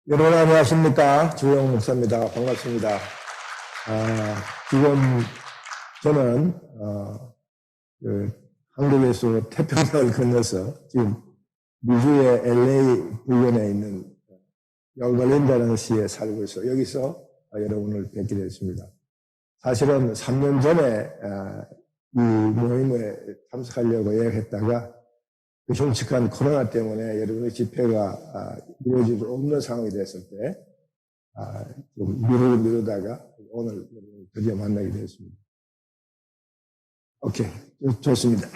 여러분 안녕하십니까? 주영 목사입니다. 반갑습니다. 지금 저는 한국에서 태평양을 건너서 지금 미주의 LA 부근에 있는 영걸랜드라는 시에 살고 있어 여기서 여러분을 뵙게 됐습니다. 사실은 3년 전에 이 모임에 참석하려고 예약했다가 그 흉측한 코로나 때문에 여러분의 집회가 이루어질 수 없는 상황이 됐을 때 좀 미루다가 오늘 드디어 만나게 되었습니다. 오케이, 좋습니다.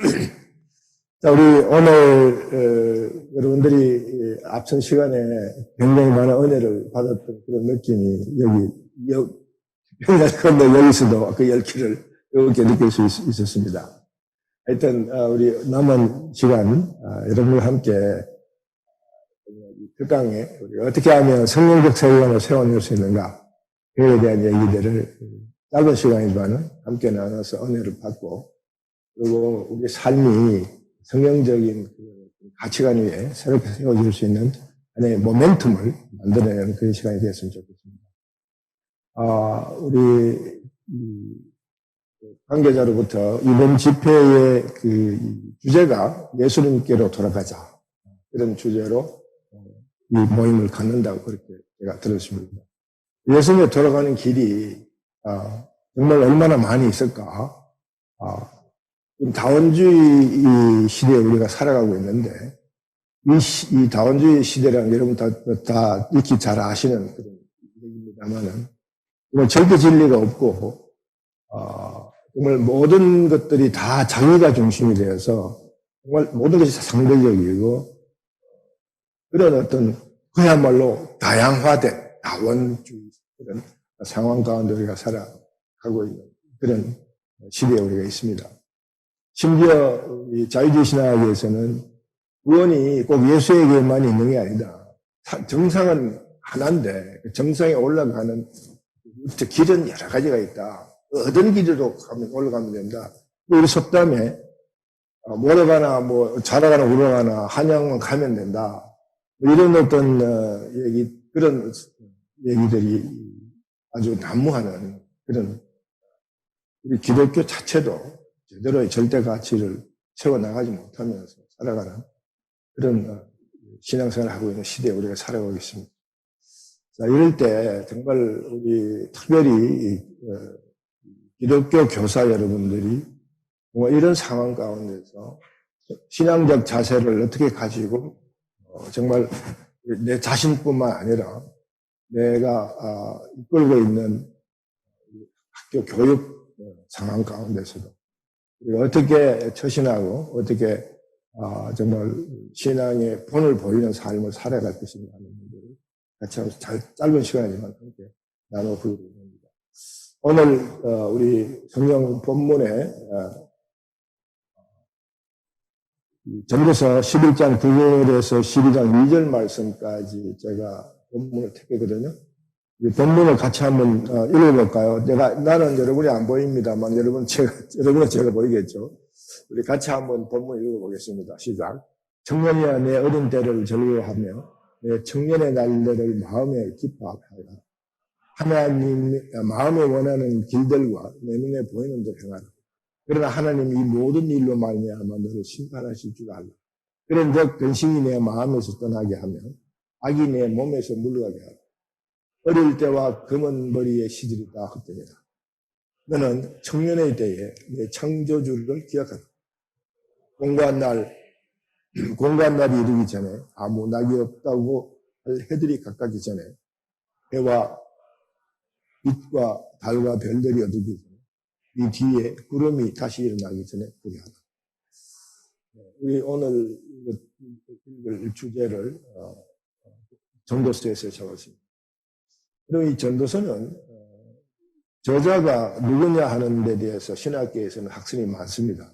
자, 우리 오늘 여러분들이 앞선 시간에 굉장히 많은 은혜를 받았던 그런 느낌이 여기 평양 건너 여기서도 그 열기를 이렇게 느낄 수 있었습니다. 하여튼 우리 남은 시간 여러분과 함께 특강에 어떻게 하면 성령적 세계관을 세워낼 수 있는가 그에 대한 얘기들을 짧은 시간이지만 함께 나눠서 은혜를 받고 그리고 우리 삶이 성령적인 가치관 위에 새롭게 세워질 수 있는 하나의 모멘텀을 만들어내는 그런 시간이 되었으면 좋겠습니다. 우리 관계자로부터 이번 집회의 그 주제가 예수님께로 돌아가자 이런 주제로 이 모임을 갖는다고 그렇게 제가 들었습니다. 예수님께 돌아가는 길이 정말 얼마나 많이 있을까? 다원주의 시대에 우리가 살아가고 있는데 이 다원주의 시대라는 여러분 다 익히 잘 아시는 그런 얘기입니다만은 정말 절대 진리가 없고 정말 모든 것들이 다 자기가 중심이 되어서 정말 모든 것이 상대적이고 그런 어떤 그야말로 다양화된 다원주의 그런 상황 가운데 우리가 살아가고 있는 그런 시대에 우리가 있습니다. 심지어 자유주의 신학에서는 구원이 꼭 예수에게만 있는 게 아니다. 정상은 하나인데 그 정상에 올라가는 길은 여러 가지가 있다. 어떤 길으로 올라가면 된다. 우리 속담에 모래가나 자라가나 우러가나 한양만 가면 된다. 이런 어떤 그런 얘기들이 아주 난무하는 그런 우리 기독교 자체도 제대로의 절대 가치를 세워나가지 못하면서 살아가는 그런 신앙생활을 하고 있는 시대에 우리가 살아가고 있습니다. 자, 이럴 때 정말 우리 특별히 기독교 교사 여러분들이 이런 상황 가운데서 신앙적 자세를 어떻게 가지고 정말 내 자신뿐만 아니라 내가 이끌고 있는 학교 교육 상황 가운데서도 어떻게 처신하고 어떻게 정말 신앙의 본을 보이는 삶을 살아갈 것인가 하는 문제를 같이 하면서 짧은 시간이지만 함께 나눠보려고 합니다. 오늘 우리 성경 본문에 전도서 11장 9절에서 12장 2절 말씀까지 제가 본문을 택했거든요. 이 본문을 같이 한번 읽어볼까요? 나는 여러분이 안 보입니다만 여러분은 제가 보이겠죠. 우리 같이 한번 본문 읽어보겠습니다. 시작. 청년이야 내 어린 때를 즐거워하며 내 청년의 날들을 마음에 기뻐하라. 하나님 마음에 원하는 길들과 내 눈에 보이는 대로 행하라. 그러나 하나님 이 모든 일로 말미암아 너를 심판하실 줄 알라. 그런즉 근심이 내 마음에서 떠나게 하며 악이 내 몸에서 물러가게 하라. 어릴 때와 검은 머리의 시절이 다 헛되니라. 너는 청년의 때에 내 창조주를 기억하라. 공고한 날이 이르기 전에 아무 낙이 없다고 할 해들이 가까기 전에 해와 빛과 달과 별들이 어두기 전에 이 뒤에 구름이 다시 일어나기 전에 그리 하라. 우리 오늘 읽을 주제를 전도서에서 적었습니다. 그럼 이 전도서는 저자가 누구냐 하는 데 대해서 신학계에서는 학설이 많습니다.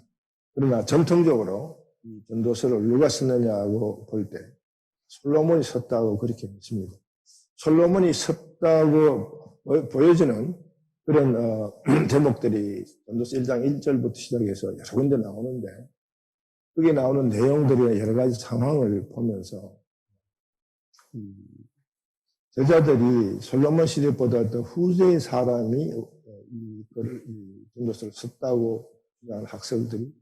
그러나 전통적으로 이 전도서를 누가 썼느냐고 볼 때 솔로몬이 썼다고 그렇게 믿습니다. 솔로몬이 썼다고 보여지는 그런 제목들이 전도서 1장 1절부터 시작해서 여러 군데 나오는데 거기에 나오는 내용들의 여러 가지 상황을 보면서 제자들이 솔로몬 시대보다 더 후세의 사람이 이 전도서를 썼다고 주장하는 학설들이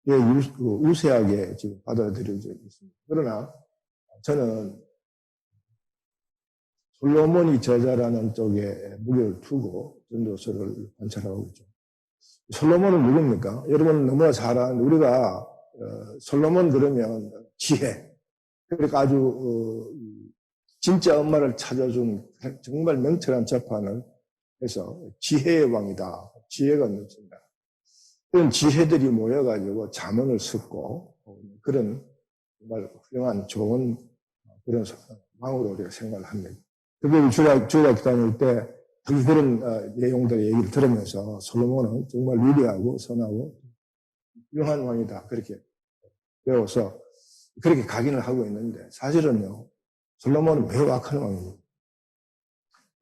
우세하게 지금 받아들여져 있습니다. 그러나 저는 솔로몬이 저자라는 쪽에 무게를 두고 전도서를 관찰하고 있죠. 솔로몬은 누굽니까? 여러분 너무나 잘 아는 우리가 솔로몬 그러면 지혜. 그러니까 아주 진짜 엄마를 찾아준 정말 명철한 재판을 해서 지혜의 왕이다. 지혜가 넘친다. 그런 지혜들이 모여가지고 잠언을 썼고 그런 정말 훌륭한 좋은 그런 왕으로 우리가 생각을 합니다. 특별히 주일학교 다닐 때 그런 내용들의 얘기를 들으면서 솔로몬은 정말 위대하고 선하고 훌륭한 왕이다. 그렇게 배워서 그렇게 각인을 하고 있는데 사실은요. 솔로몬은 매우 악한 왕입니다.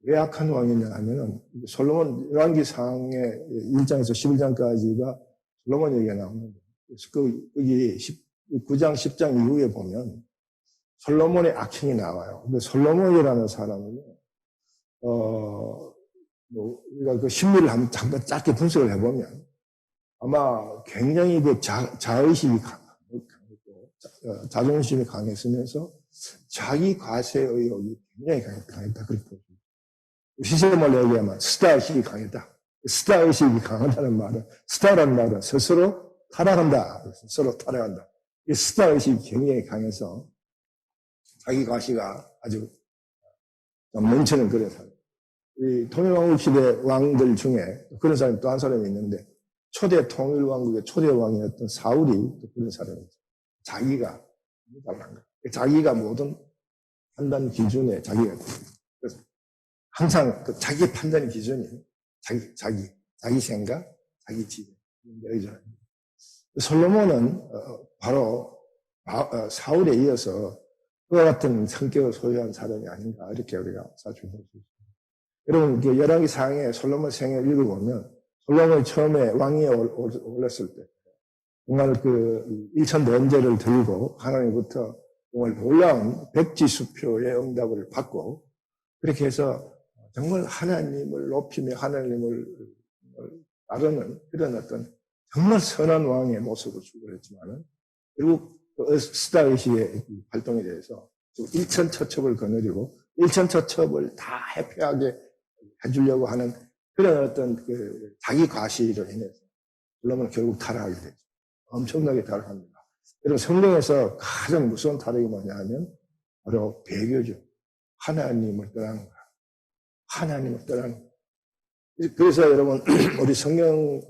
왜 악한 왕이냐 하면은 솔로몬 열왕기상의 1장에서 11장까지가 솔로몬 얘기가 나오는데 그래서 거기 9장 10장 이후에 보면 솔로몬의 악행이 나와요. 근데 솔로몬이라는 사람은요, 우리가 그 신문을 한번 짧게 분석을 해보면 아마 굉장히 그 자의식이 강했고, 자존심이 강했으면서 자기 과세 의욕이 굉장히 강했다. 그렇게 보죠. 시세말로 얘기하면 스타의식이 강했다. 스타의식이 강하다는 말은, 스타라는 말은 스스로 타락한다. 스스로 타락한다. 이 스타의식이 굉장히 강해서 자기 과시가 아주 넘치는 그런 사람. 이 통일왕국 시대 왕들 중에 그런 사람이 또 한 사람이 있는데 초대 통일왕국의 초대 왕이었던 사울이 또 그런 사람이죠. 자기가 달란 거. 자기가 모든 판단 기준에 자기가 그래서 항상 그 자기 판단 기준이 자기 생각, 자기 지혜. 솔로몬은 바로 사울에 이어서 그와 같은 성격을 소유한 사람이 아닌가 이렇게 우리가 사실 볼 수 있습니다. 여러분 열왕기상에 솔로몬 생애를 읽어보면 솔로몬이 처음에 왕위에 올랐을 때 정말 그 일천번제를 들고 하나님부터 정말 놀라운 백지수표의 응답을 받고 그렇게 해서 정말 하나님을 높이며 하나님을 따르는 그런 어떤 정말 선한 왕의 모습을 추구했지만은 결국 스타의식의 활동에 대해서 일천처첩을 거느리고 일천처첩을 다 회피하게 해주려고 하는 그런 어떤 그 자기 과시로 인해서 솔로몬은 결국 타락하게 되죠. 엄청나게 타락합니다. 여러분 성경에서 가장 무서운 타락이 뭐냐 하면 바로 배교죠. 하나님을 떠나는 거야. 하나님을 떠나는 거야. 그래서 여러분 우리 성경에서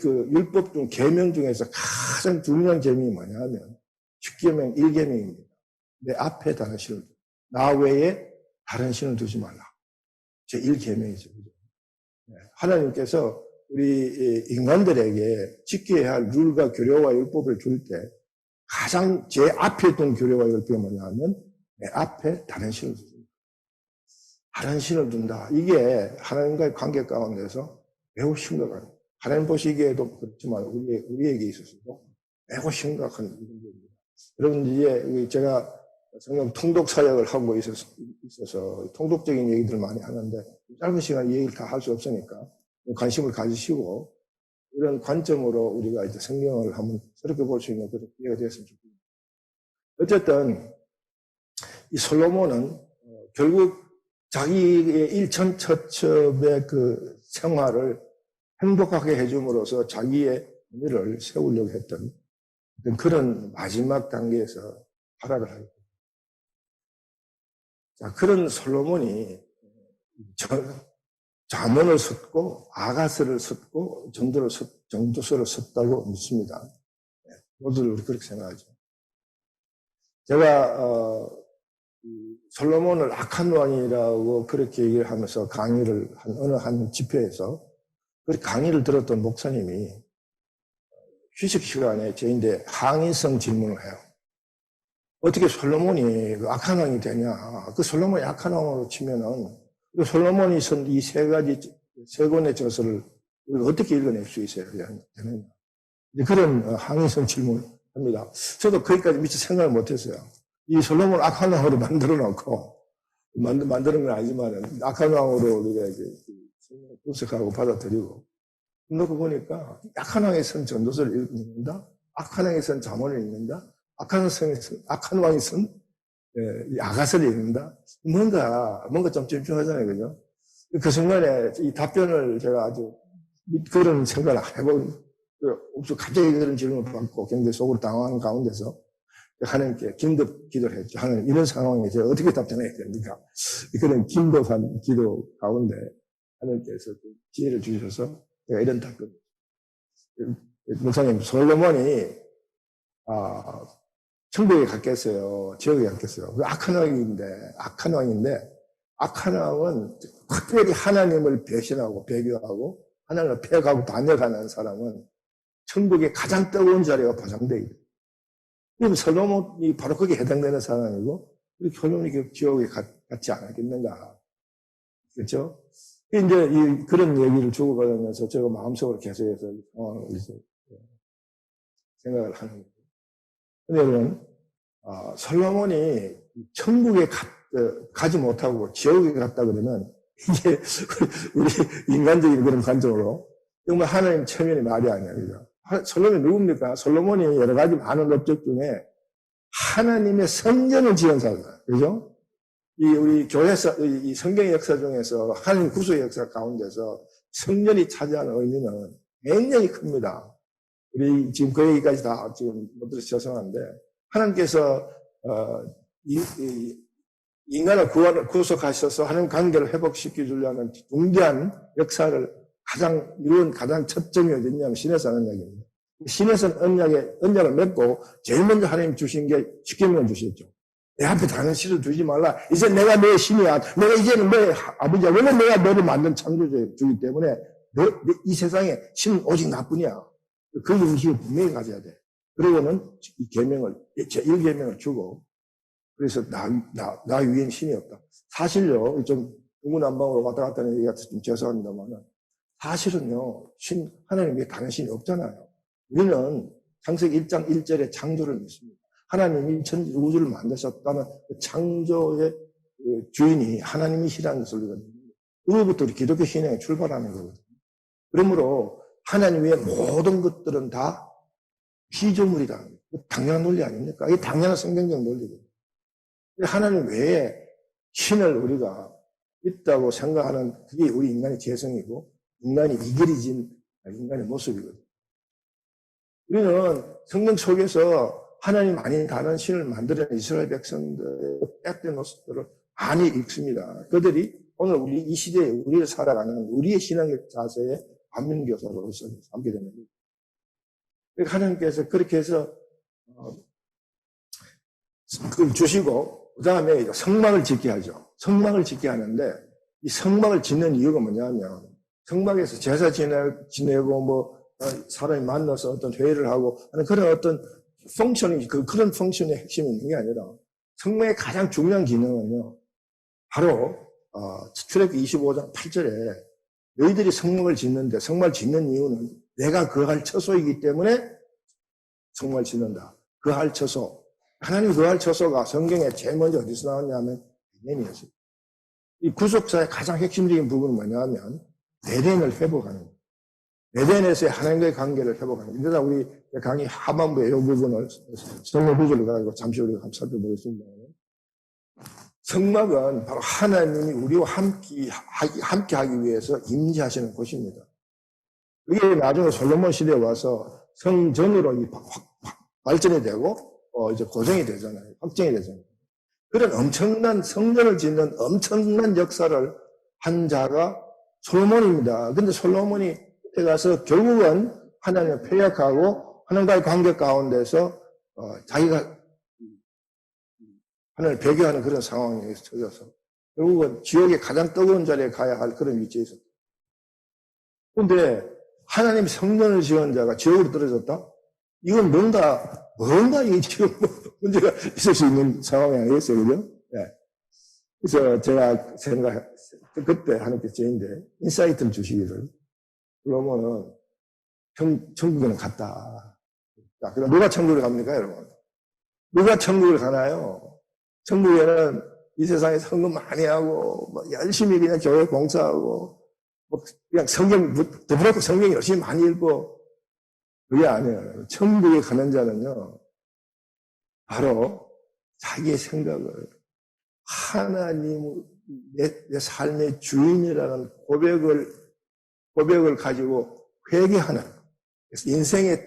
그 율법 중 계명 중에서 가장 중요한 계명이 뭐냐 하면 10계명 1계명입니다. 내 앞에 다른 신을 두고 나 외에 다른 신을 두지 말라. 제 1계명이죠. 하나님께서 우리 인간들에게 지켜야 할 룰과 규례와 율법을 줄 때 가장 제 앞에 둔 규례와 율법이 뭐냐 하면 내 앞에 다른 신을 두지 다른 신을 둔다. 이게 하나님과의 관계 가운데서 매우 심각한 하나님 보시기에도 그렇지만 우리에게 있어서도 매우 심각한 문제입니다. 여러분 이제 제가 성경 통독 사역을 하고 있어서 통독적인 얘기들을 많이 하는데 짧은 시간 이 얘기를 다 할 수 없으니까 관심을 가지시고 이런 관점으로 우리가 이제 성경을 한번 새롭게 볼 수 있는 그런 기회가 되었으면 좋겠습니다. 어쨌든 이 솔로몬은 결국 자기의 일천처첩의 그 생활을 행복하게 해줌으로써 자기의 의미를 세우려고 했던 그런 마지막 단계에서 타락을 하게 됩니다. 자, 그런 솔로몬이 잠언을 썼고 아가스를 썼고 전도서를 썼다고 믿습니다. 모두 그렇게 생각하죠. 제가 솔로몬을 악한 왕이라고 그렇게 얘기를 하면서 강의를 어느 한 집회에서 그 강의를 들었던 목사님이 휴식 시간에 저희한테 항의성 질문을 해요. 어떻게 솔로몬이 악한 왕이 되냐? 그 솔로몬이 악한 왕으로 치면은 그 솔로몬이 쓴 이 세 권의 저서를 어떻게 읽어낼 수 있어야 되느냐? 그런 항의성 질문을 합니다. 저도 거기까지 미처 생각을 못했어요. 이 솔로몬 악한 왕으로 만들어 놓고, 만드는 건 아니지만은, 악한 왕으로 우리가 이제 분석하고 받아들이고, 놓고 보니까, 악한 왕이 쓴 전도서를 읽는다? 악한 왕이 쓴 잠언을 읽는다? 악한 왕이 쓴 아가서를 읽는다? 뭔가 좀 찜찜하잖아요, 그죠? 그 순간에 이 답변을 제가 아주 그런 생각을 해본, 갑자기 그런 질문을 받고 굉장히 속으로 당황한 가운데서 하나님께 긴급 기도를 했죠. 하나님, 이런 상황에 제가 어떻게 답변해야 됩니까? 그런 긴급한 기도 가운데 하나님께서 지혜를 주셔서 제가 이런 답변을. 목사님, 솔로몬이, 천국에 갔겠어요? 지옥에 갔겠어요? 악한 왕인데, 악한 왕은 특별히 하나님을 배신하고 배교하고 하나님을 폐하고 반역하는 사람은 천국의 가장 뜨거운 자리가 보장되어 있어요. 그럼 솔로몬이 바로 거기에 해당되는 사람이고, 우리 솔로몬이 지옥에 갔지 않았겠는가. 그렇죠? 이제 그런 얘기를 주고받으면서 제가 마음속으로 계속해서 생각을 하는 거예요. 근데 여러분, 솔로몬이 천국에 가지 못하고 지옥에 갔다 그러면 이게 우리 인간적인 그런 관점으로 정말 하나님 체면이 말이 아니에요. 그죠? 솔로몬이 누굽니까? 솔로몬이 여러 가지 많은 업적 중에 하나님의 성전을 지은 사람, 그죠? 우리 교회에서, 이 성경의 역사 중에서 하나님 구속의 역사 가운데서 성전이 차지하는 의미는 굉장히 큽니다. 우리 지금 그 얘기까지 다 지금 못 들어서 죄송한데, 하나님께서, 인간을 구속하셔서 하나님 관계를 회복시켜 주려는 중대한 역사를 이룬 가장 첫 점이 어딨냐면 신에서 언약입니다. 신에서 언약을 맺고 제일 먼저 하나님 주신 게 십계명을 주셨죠. 내 앞에 다른 신을 두지 말라. 이제 내가 너의 신이야. 내가 이제는 너의 아버지야. 원래 내가 너를 만든 창조주이기 때문에 이 세상에 신은 오직 나뿐이야. 그 인식을 분명히 가져야 돼. 그러고는 이 계명을, 제1계명을 주고, 그래서 나 위엔 신이 없다. 사실요, 좀 중구난방으로 왔다 갔다 하는 얘기가 좀 죄송합니다만은, 사실은요, 하나님 위에 다른 신이 없잖아요. 우리는 창세기 1장 1절에 창조를 믿습니다. 하나님이 우주를 만드셨다는 그 창조의 주인이 하나님이시라는 것을 우리가 믿습니다. 그로부터 우리 기독교 신앙이 출발하는 거거든요. 그러므로 하나님 외의 모든 것들은 다 피조물이다. 당연한 논리 아닙니까? 이게 당연한 성경적 논리거든요. 하나님 외에 신을 우리가 있다고 생각하는 그게 우리 인간의 재성이고 인간이 이기리진 인간의 모습이거든요. 우리는 성경 속에서 하나님 아닌 다른 신을 만드는 이스라엘 백성들의 빼앗된 모습들을 많이 읽습니다. 그들이 오늘 우리 이 시대에 우리를 살아가는 우리의 신앙적 자세의 반면교사로서 삼게 되는 거예요. 그러니까 하나님께서 그렇게 해서 그걸 주시고 그 다음에 성막을 짓게 하죠. 성막을 짓게 하는데 이 성막을 짓는 이유가 뭐냐면 성막에서 제사 지내고 사람이 만나서 어떤 회의를 하고 하는 그런 어떤 펑션이 그런 펑션의 핵심이 있는 게 아니라 성막의 가장 중요한 기능은요. 바로 출애굽기 25장 8절에 너희들이 성막을 짓는데 성막을 짓는 이유는 내가 거할 처소이기 때문에 성막을 짓는다. 거할 처소. 하나님 거할 처소가 성경에 제일 먼저 어디서 나왔냐면 에덴이었어요. 이 구속사의 가장 핵심적인 부분은 뭐냐면 에덴을 회복하는 거예요. 에덴에서의 하나님과의 관계를 회복하는 거예요. 이러다 우리 강의 하반부에 이 부분을 성경 구절을 가지고 잠시 우리가 한번 살펴보겠습니다. 성막은 바로 하나님이 우리와 함께 하기 위해서 임재하시는 곳입니다. 이게 나중에 솔로몬 시대에 와서 성전으로 발전이 되고, 이제 고정이 되잖아요. 확정이 되잖아요. 그런 엄청난 성전을 짓는 엄청난 역사를 한 자가 솔로몬입니다. 근데 솔로몬이 그때 가서 결국은 하나님을 폐역하고 하나님과의 관계 가운데서, 자기가 하나님을 배교하는 그런 상황에 처져서 결국은 지옥의 가장 뜨거운 자리에 가야 할 그런 위치에 있었다. 그런데 하나님 성전을 지은 자가 지옥으로 떨어졌다? 이건 뭔가 이 지금 문제가 있을 수 있는 상황이 아니겠어요, 그죠? 네. 그래서 제가 그때 하나님께서 저인데 인사이트를 주시기를 그러면은 천국에는 갔다. 자, 그럼 누가 천국을 갑니까, 여러분? 누가 천국을 가나요? 천국에는 이 세상에 헌금 많이 하고, 뭐 열심히 그냥 교회 봉사하고, 뭐 그냥 성경, 더불어도 성경 열심히 많이 읽고, 그게 아니에요. 천국에 가는 자는요, 바로 자기의 생각을 하나님, 내 삶의 주인이라는 고백을 가지고 회개하는, 그래서 인생을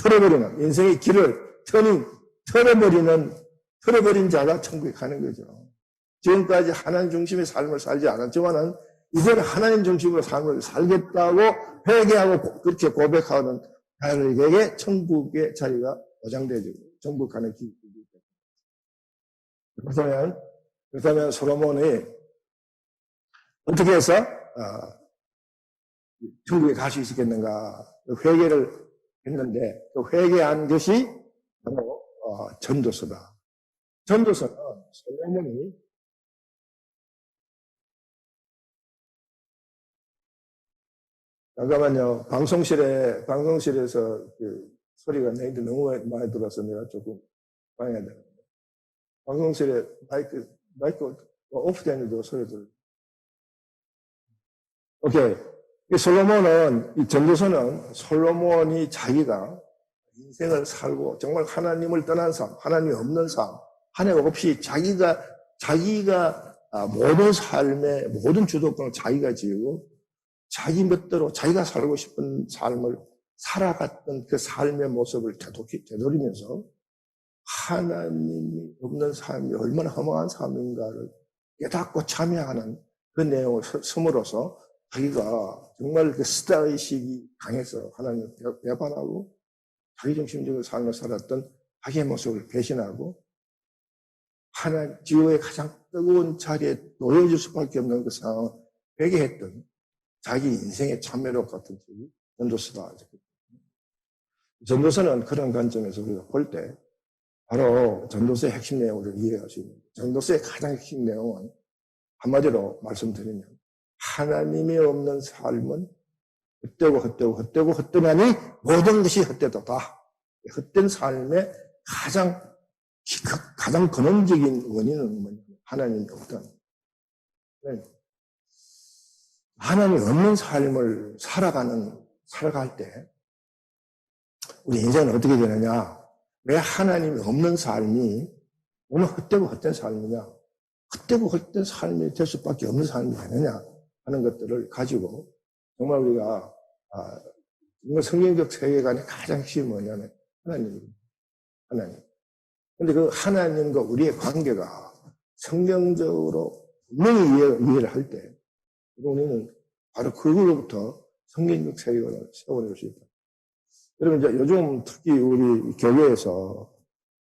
털어버리는, 인생의 길을 털어버린 자가 천국에 가는 거죠. 지금까지 하나님 중심의 삶을 살지 않았지만은, 이제는 하나님 중심으로 삶을 살겠다고 회개하고 그렇게 고백하는 자들에게 천국의 자리가 보장되죠. 천국 가는 길이. 그렇다면 솔로몬이 어떻게 해서 천국에 갈 수 있었겠는가? 회개를 했는데 그 회개한 것이 바로 전도서다. 전도서는 솔로몬이 잠깐만요. 방송실에서 그 소리가 내한테 너무 많이 들어서 내가 조금 방해해야 되는데. 방송실에 마이크 오프되는데도 소리 들어요. 오케이. 이 솔로몬은, 이 전도서는 솔로몬이 자기가 인생을 살고 정말 하나님을 떠난 삶, 하나님이 없는 삶, 하나님 없이 자기가 모든 삶의 모든 주도권을 자기가 지고 자기 멋대로 자기가 살고 싶은 삶을 살아갔던 그 삶의 모습을 되돌리면서 하나님이 없는 삶이 얼마나 허망한 삶인가를 깨닫고 참여하는 그 내용을 섬으로써 자기가 정말 그 스타의식이 강해서 하나님을 배반하고 자기중심적인 삶을 살았던 자기의 모습을 배신하고 지구의 가장 뜨거운 자리에 놓여질 수밖에 없는 그 상황을 회개했던 자기 인생의 참회록 같은 책이 전도서다. 전도서는 그런 관점에서 우리가 볼 때 바로 전도서의 핵심 내용을 이해할 수 있는 전도서의 가장 핵심 내용은 한마디로 말씀드리면 하나님이 없는 삶은 헛되고 나니 모든 것이 헛되도다. 헛된 삶의 가장 근원적인 원인은 뭐냐면 하나님이 없다는 거예요. 하나님이 없는 삶을 살아갈 때 우리 인생은 어떻게 되느냐? 왜 하나님이 없는 삶이 오늘 헛되고 헛된 삶이냐? 헛되고 헛된 삶이 될 수밖에 없는 삶이 되느냐? 하는 것들을 가지고 정말 우리가 정말 성경적 세계관의 가장 핵심이 뭐냐면 하나님. 근데 그 하나님과 우리의 관계가 성경적으로 분명히 이해를 할 때 우리는 바로 그걸로부터 성경적 세계관을 세워낼 수 있다. 여러분, 이제 요즘 특히 우리 교회에서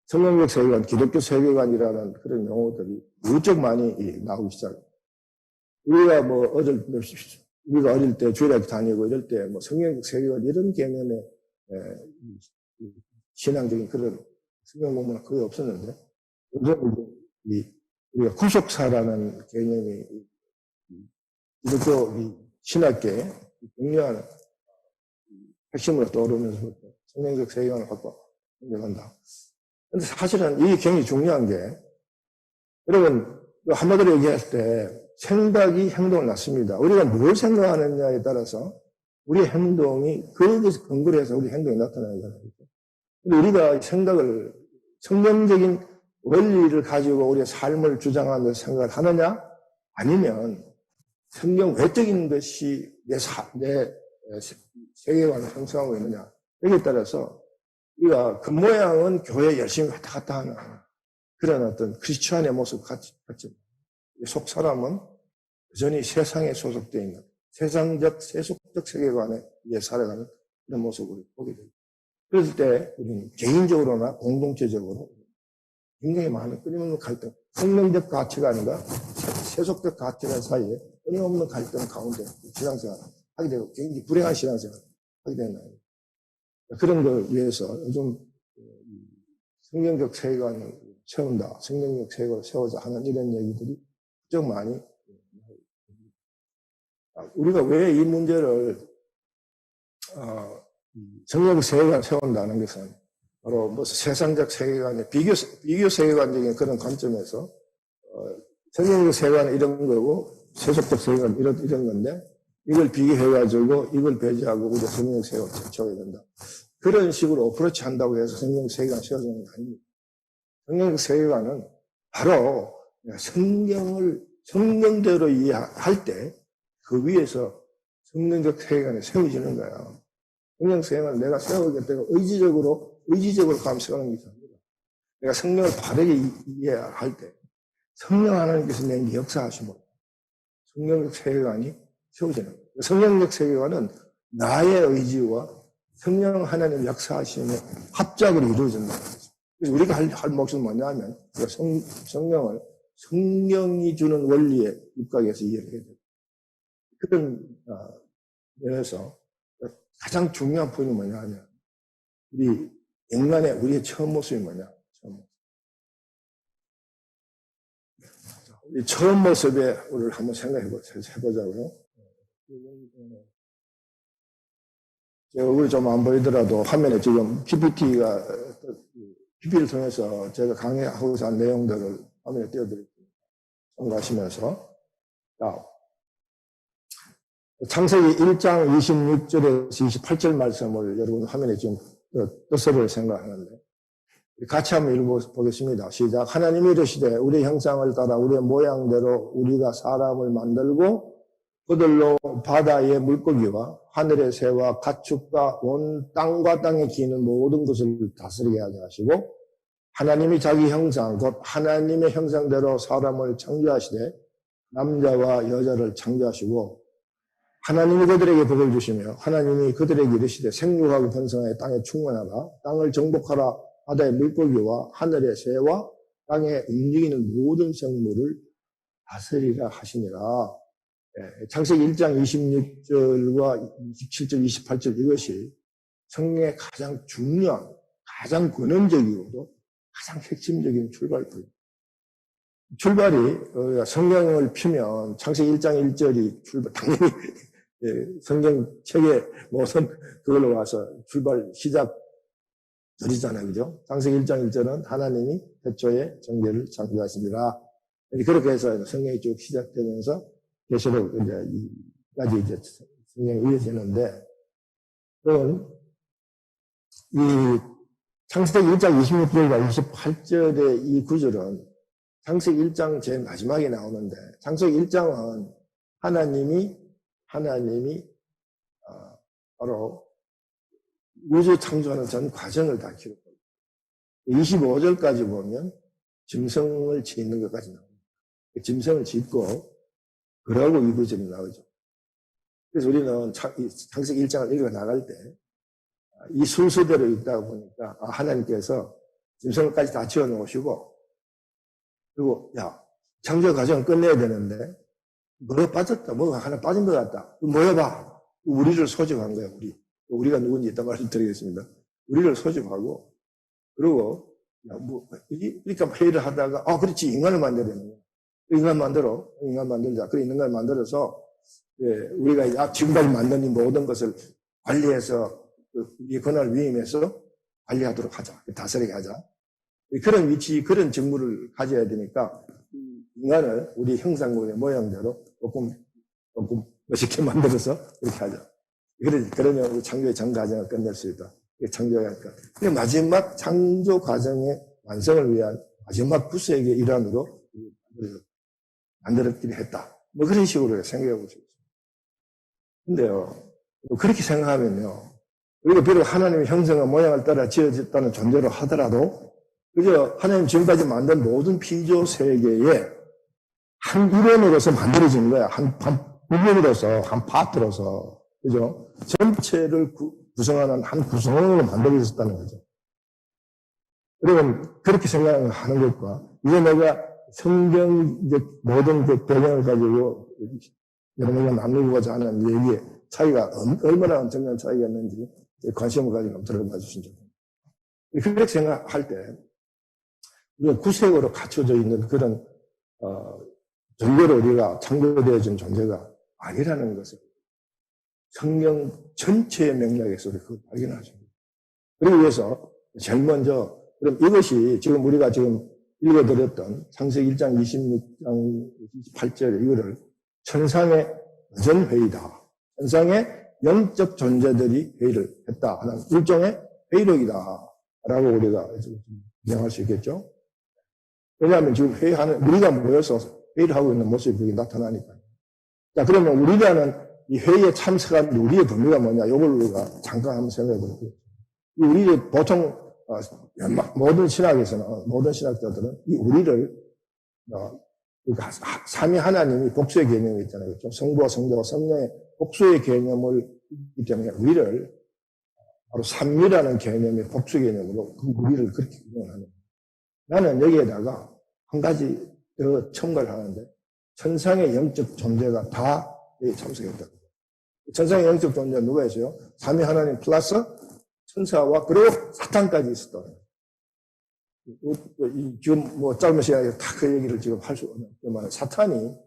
성경적 세계관, 기독교 세계관이라는 그런 용어들이 무척 많이 나오기 시작해요. 우리가 어릴 때 주일학교 다니고 이럴 때 성경적 세계관 이런 개념의 신앙적인 그런 성경 공부는 거의 없었는데 요즘 우리가 구속사라는 개념이 기독교 신학계에 중요한 핵심으로 떠오르면서부터 성경적 세계관을 갖고 생각한다. 근데 사실은 이게 굉장히 중요한 게 여러분 한마디로 얘기할 때 생각이 행동을 낳습니다. 우리가 뭘 생각하느냐에 따라서 우리의 행동이 그것에 근거로 해서 우리 행동이 나타나는 거예요. 근데 우리가 생각을 성경적인 원리를 가지고 우리의 삶을 주장하는 생각을 하느냐 아니면 성경 외적인 것이 내 세계관을 형성하고 있느냐 여기에 따라서 우리가 그 모양은 교회에 열심히 왔다 갔다 하는 그런 어떤 크리스천의 모습 같지만 속 사람은 여전히 세상에 소속되어 있는 세속적 세계관에 살아가는 그런 모습을 보게 됩니다. 그럴 때 우리는 개인적으로나 공동체적으로 굉장히 많은 끊임없는 갈등, 성경적 가치관과 세속적 가치관 사이에 끊임없는 갈등 가운데 신앙생활을 하게 되고 굉장히 불행한 신앙생활을 하게 되는 거예요. 그런 걸 위해서 요즘 성경적 세계관을 세운다, 성경적 세계관을 세우자 하는 이런 얘기들이 좀 많이 우리가 왜 이 문제를 성경적 세계관을 세운다는 것은 바로 뭐 세상적 세계관의 비교 세계관적인 그런 관점에서 성경적 세계관은 이런 거고 세속적 세계관은 이런 건데 이걸 비교해가지고 이걸 배제하고 우리가 성경적 세계관을 제쳐야 된다. 그런 식으로 어프로치 한다고 해서 성경적 세계관이 세워지는 게 아닙니다. 성경적 세계관은 바로 성경대로 이해할 때 그 위에서 성경적 세계관이 세워지는 거야. 성경적 세계관을 내가 세우겠다고 의지적으로 감수하는 게 아니라 내가 성경을 바르게 이해할 때 성령 하나님께서 내게 역사하시면 성경적 세계관이 세워지는 거예요. 성경적 세계관은 나의 의지와 성령 하나님 역사하심의 합작으로 이루어진다는 거죠. 그래서 우리가 할 몫은 뭐냐면 성령을 성령이 주는 원리에 입각해서 이해를 해야 돼요. 그런 면에서 가장 중요한 포인트는 뭐냐면 우리의 처음 모습이 뭐냐? 우리 처음 모습에 우리를 한번 해보자고요. 제가 얼굴이 좀 안 보이더라도 화면에 지금 PPT를 통해서 제가 강의하고자 한 내용들을 화면에 띄워드릴게요. 참고하시면서. 창세기 1장 26절에서 28절 말씀을 여러분 화면에 지금 떴을 생각하는데 같이 한번 읽어보겠습니다. 시작. 하나님이 이르시되 우리 형상을 따라 우리의 모양대로 우리가 사람을 만들고 그들로 바다의 물고기와 하늘의 새와 가축과 온 땅과 땅에 기는 모든 것을 다스리게 하자 하시고 하나님이 자기 형상 곧 하나님의 형상대로 사람을 창조하시되 남자와 여자를 창조하시고 하나님이 그들에게 복을 주시며 하나님이 그들에게 이르시되 생육하고 번성하여 땅에 충만하라 땅을 정복하라 바다의 물고기와 하늘의 새와 땅에 움직이는 모든 생물을 다스리라 하시니라. 창세기 1장 26절과 27절, 28절 이것이 성경의 가장 중요한, 가장 근원적이고도 가장 핵심적인 출발입니다. 출발이 성경을 펴면 창세기 1장 1절이 당연히 성경책의 모든 그걸로 와서 출발 시작절이잖아요. 그죠? 창세기 1장 1절은 하나님이 태초에 정죄를 창조하시니라. 그렇게 해서 성경이 쭉 시작되면서 계시록 이까지 이제 성경이 이어지는데, 그건 이 창세기 1장 26절과 28절의 이 구절은 창세기 1장 제일 마지막에 나오는데, 창세기 1장은 하나님이 바로 우주 창조하는 전 과정을 다 기록합니다. 25절까지 보면 짐승을 짓는 것까지 나옵니다. 짐승을 짓고 그러고 이 구절이 나오죠. 그래서 우리는 창세기 1장을 읽어 나갈 때 이 순서대로 읽다 보니까 하나님께서 짐승을까지 다 지어 놓으시고 그리고 창조 과정을 끝내야 되는데 뭐가 빠졌다. 뭐가 하나 빠진 것 같다. 뭐야 봐. 우리를 소집한 거야. 우리가 누군지 이따 말씀드리겠습니다. 우리를 소집하고 그리고 이렇게 회의를 하다가 그렇지 인간을 만들어야 되는 거야. 인간 만들자. 그래 인간을 만들어서 우리가 지금까지 만든 이 모든 것을 관리해서 우리의 권한을 위임해서 관리하도록 하자. 다스리게 하자. 그런 위치, 그런 직무를 가져야 되니까 인간을 우리 형상의 모양대로 조금 멋있게 만들어서 그렇게 하자. 그러면 우리 창조의 전 과정을 끝낼 수 있다. 창조해야 하니까. 근데 마지막 창조 과정의 완성을 위한 마지막 구세의 일환으로 만들었기를 했다. 뭐 그런 식으로 생각해 볼 수 있습니다. 근데요, 그렇게 생각하면요, 우리가 비록 하나님의 형상과 모양을 따라 지어졌다는 존재로 하더라도 그저 하나님 지금까지 만든 모든 피조 세계에 한 일원으로서 만들어진 거야. 한 부분으로서, 한 파트로서. 그죠? 전체를 구성하는 한 구성으로 만들어졌다는 거죠. 여러분, 그렇게 생각하는 것과, 이제 내가 성경, 모든 그 배경을 가지고 여러분과 나누고자 하는 얘기의 차이가, 얼마나 엄청난 차이가 있는지 관심을 가지고 들어봐 주신 적. 그렇게 생각할 때, 우리가 구색으로 갖춰져 있는 그런, 전례로 우리가 창조되어진 존재가 아니라는 것을 성경 전체의 맥락에서 우리 그걸 발견하십니다. 그러기 위해서 제일 먼저, 그럼 이것이 지금 우리가 지금 읽어드렸던 창세기 1장 26장 28절 이거를 천상의 의전회의다. 천상의 영적 존재들이 회의를 했다 하는 일종의 회의록이다 라고 우리가 인정할 수 있겠죠. 왜냐하면 지금 회의하는, 우리가 모여서 회의를 하고 있는 모습이 그게 나타나니까요. 자, 그러면 우리라는 이 회의에 참석한 우리의 범위가 뭐냐? 이걸 우리가 잠깐 한번 생각해 볼게요. 우리 보통 모든 신학에서는, 모든 신학자들은 이 우리를 그러니까 삼위 하나님이 복수의 개념이 있잖아요. 그렇죠? 성부와 성자와 성령의 복수의 개념을 있기 때문에 우리를 바로 삼위라는 개념의 복수 개념으로 그 우리를 그렇게 인용하는. 나는 여기에다가 한 가지 더 첨가를 하는데 천상의 영적 존재가 다 참석했다. 천상의 영적 존재 누가 있어요? 삼위 하나님 플러스 천사와 그리고 사탄까지 있었다. 지금 뭐 짧은 시간에 다 그 얘기를 지금 할 수 없지만 사탄이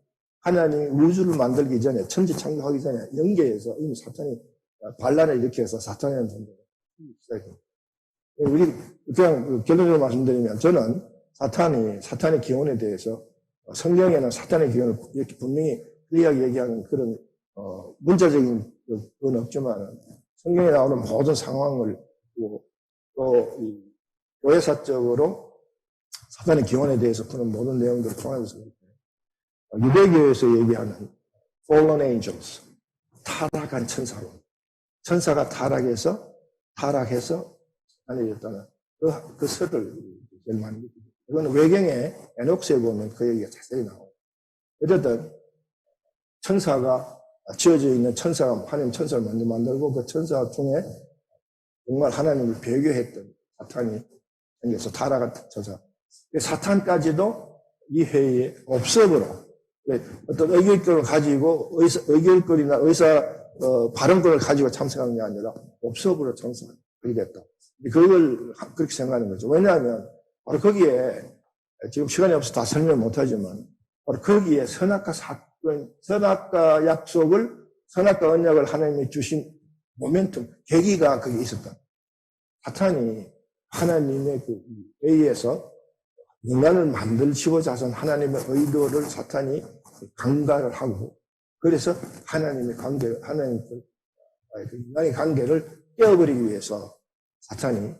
하나님이 우주를 만들기 전에 천지 창조하기 전에 영계에서 이미 사탄이 반란을 일으켜서 사탄이라는 존재가 시작합니다. 우리 그냥 결론적으로 말씀드리면 저는 사탄의 기원에 대해서 성경에는 사탄의 기원을 이렇게 분명히 클리어하게 얘기하는 그런 문자적인 건 없지만 성경에 나오는 모든 상황을 또 교회사적으로 사탄의 기원에 대해서 푸는 모든 내용들을 통해서 유대교에서 얘기하는 fallen angels, 타락한 천사로 천사가 타락해서 아니었다는 그 설을 제일 많이 믿습니다. 이거는 외경에 에녹스에 보면 그 얘기가 자세히 나와요. 어쨌든 천사가 지어져 있는 천사가 하나님 천사를 먼저 만들고 그 천사 중에 정말 하나님을 배교했던 사탄이 생겨서 타락한 천사. 사탄까지도 이 회의에 업석으로 어떤 의결권을 가지고 의결권이나 발언권을 가지고 참석한 게 아니라 업석으로 참석하게 됐다. 그걸 그렇게 생각하는 거죠. 왜냐하면 바로 거기에 지금 시간이 없어서 다 설명 못하지만 바로 거기에 선악과 사건, 선악과 약속을 선악과 언약을 하나님이 주신 모멘텀, 계기가 거기에 있었다. 사탄이 하나님의 그 회의에서 인간을 만들시고자 하신 하나님의 의도를 사탄이 강간을 하고 그래서 하나님의 관계를 인간의 관계를 깨어버리기 위해서 사탄이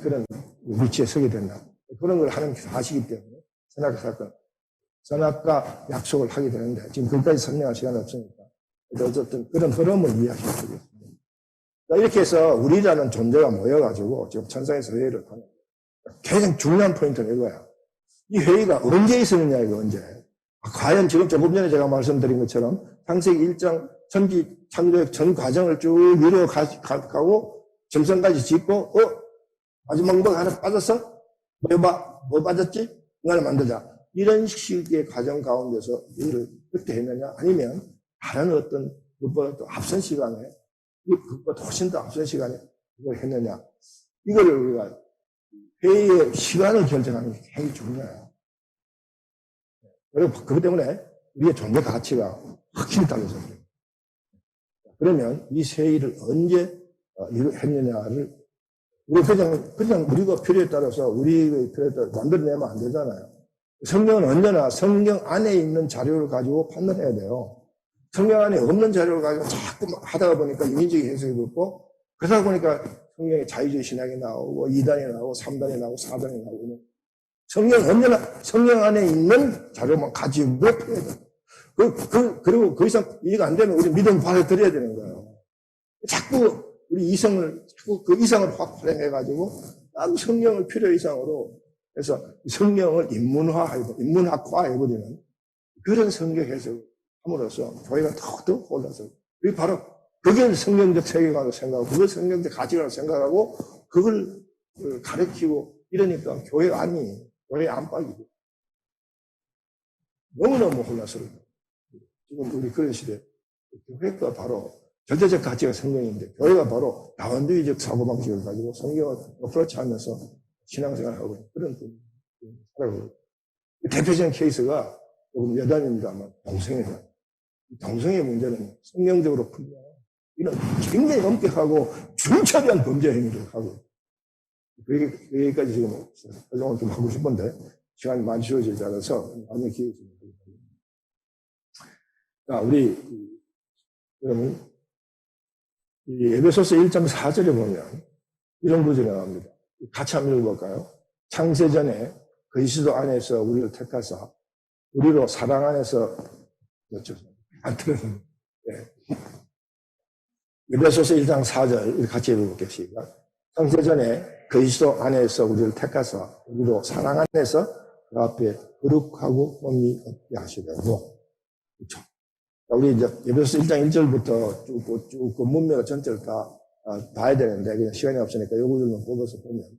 그런 위치에 서게 된다. 그런 걸 하나님께서 하시기 때문에 선악과 약속을 하게 되는데 지금 그것까지 설명할 시간이 없으니까 어쨌든 그런 흐름을 이해하시면 되겠습니다. 이렇게 해서 우리라는 존재가 모여가지고 지금 천상에서 회의를 하는 가장 중요한 포인트는 이거야. 이 회의가 언제 있었느냐 이거 언제. 과연 지금 조금 전에 제가 말씀드린 것처럼 창세기 1장 천지 창조의 전 과정을 쭉 이루어 가고 점성까지 짓고 마지막 뭐 하나 빠졌어? 뭐 빠졌지? 인간을 만들자. 이런 식의 과정 가운데서 이를 그렇게 했느냐? 아니면 다른 어떤 그것보다 또 앞선 시간에 그것보다 훨씬 더 앞선 시간에 그걸 했느냐? 이거를 우리가 회의의 시간을 결정하는 게 굉장히 중요해요. 그리고 그것 때문에 우리의 존재 가치가 확실히 달라져요. 그러면 이 회의를 언제 했느냐를 우리 그냥 우리가 필요에 따라서 우리의 필요에 따라서 만들어내면 안 되잖아요. 성경은 언제나 성경 안에 있는 자료를 가지고 판단해야 돼요. 성경 안에 없는 자료를 가지고 자꾸 하다가 보니까 인위적인 해석이 붙고 그러다 보니까 성경에 자유주의 신학이 나오고 2단이 나오고 3단이 나오고 4단이 나오고 성경 언제나 성경 안에 있는 자료만 가지고 해야 돼요. 그리고 그 이상 이해가 안 되면 우리 믿음 받아들여야 되는 거예요. 자꾸 우리 이성을 자꾸 그 이상을 확 활용해가지고 딱 성경을 필요 이상으로 해서 성경을 인문학화해버리는 그런 성경 해석을 함으로써 교회가 더욱더 올라서 그게 바로 그게 성경적 세계관을 생각하고 그걸 성경적 가치관을 생각하고 그걸 가르치고 이러니까 교회 안팎이고 너무너무 혼란스러워요. 지금 우리 그런 시대 교회가 바로 절대적 가치가 성경인데 교회가 바로 다원주의적 사고방식을 가지고 성경을 어프로치 하면서 신앙생활을 하고 있는 그런 살아가고 대표적인 케이스가 조금 여담입니다만 동성애다. 동성애 문제는 성경적으로 풀면 이런 굉장히 엄격하고 중차대한 범죄 행위를 하고 여기까지 지금 설명을 좀 하고 싶은데 시간이 많이 주어지지 않아서 나중에 기회가 있으면 하겠습니다. 자, 우리 여러분 이 에베소서 1장 4절에 보면 이런 구절이 나옵니다. 같이 한번 읽어볼까요? 창세전에 그리스도 안에서 우리를 택하사 우리로 사랑 안에서 안 틀어요. 네. 에베소서 1장 4절 같이 읽어볼게요. 시작. 창세전에 그리스도 안에서 우리를 택하사 우리로 사랑 안에서 그 앞에 거룩하고 흠이 없게 하시려고. 그렇죠. 우리 이제 에베소서 1장 1절부터 쭉 그 문맥을 전체를 다 봐야 되는데 그냥 시간이 없으니까 요 구절만 뽑아서 보면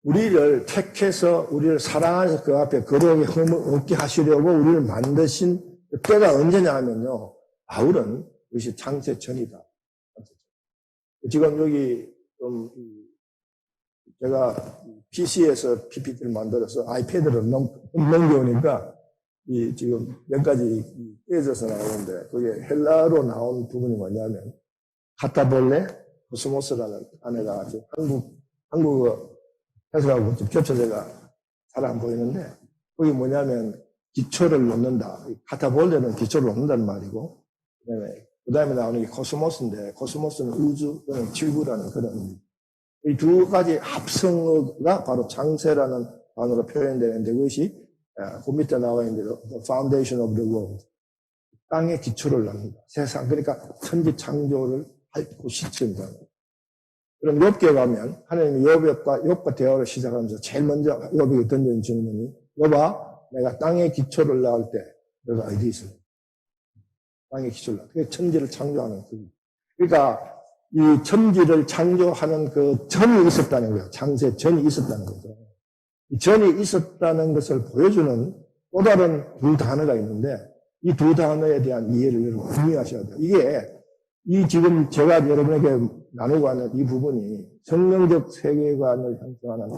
우리를 택해서 우리를 사랑해서 그 앞에 거룩하게 흠을 없게 하시려고 우리를 만드신 때가 언제냐 하면요. 바울은 그것이 창세 전이다. 지금 여기 좀 제가 PC에서 PPT를 만들어서 아이패드를 넘겨오니까 이 지금 몇 가지 떼져서 나오는데 그게 헬라로 나온 부분이 뭐냐면 카타볼레 코스모스라는 단어가 지금 한국어 해석하고 좀 겹쳐져가 잘 안 보이는데 그게 뭐냐면 기초를 놓는다. 카타볼레는 기초를 놓는다는 말이고 그 다음에 나오는 게 코스모스인데 코스모스는 우주 또는 지구라는 그런 이 두 가지 합성어가 바로 창세라는 단어로 표현되는데 그것이 그 밑에 나와 있는 대로 The Foundation of the World 땅의 기초를 낳는다. 세상 그러니까 천지 창조를 핥고 시킨다. 그럼 욥기에 가면 하나님이 욥과 대화를 시작하면서 제일 먼저 욥에게 던진 질문이 욥아 내가 땅의 기초를 낳을 때 너가 어디 있어? 땅의 기초를 낳을 때 그게 천지를 창조하는 그 그러니까 이 천지를 창조하는 그 전이 있었다는 거예요. 창세 전이 있었다는 거죠. 이 전이 있었다는 것을 보여주는 또 다른 두 단어가 있는데 이 두 단어에 대한 이해를 여러분 분명하셔야 돼요. 이게 이 지금 제가 여러분에게 나누고 하는 이 부분이 성경적 세계관을 형성하는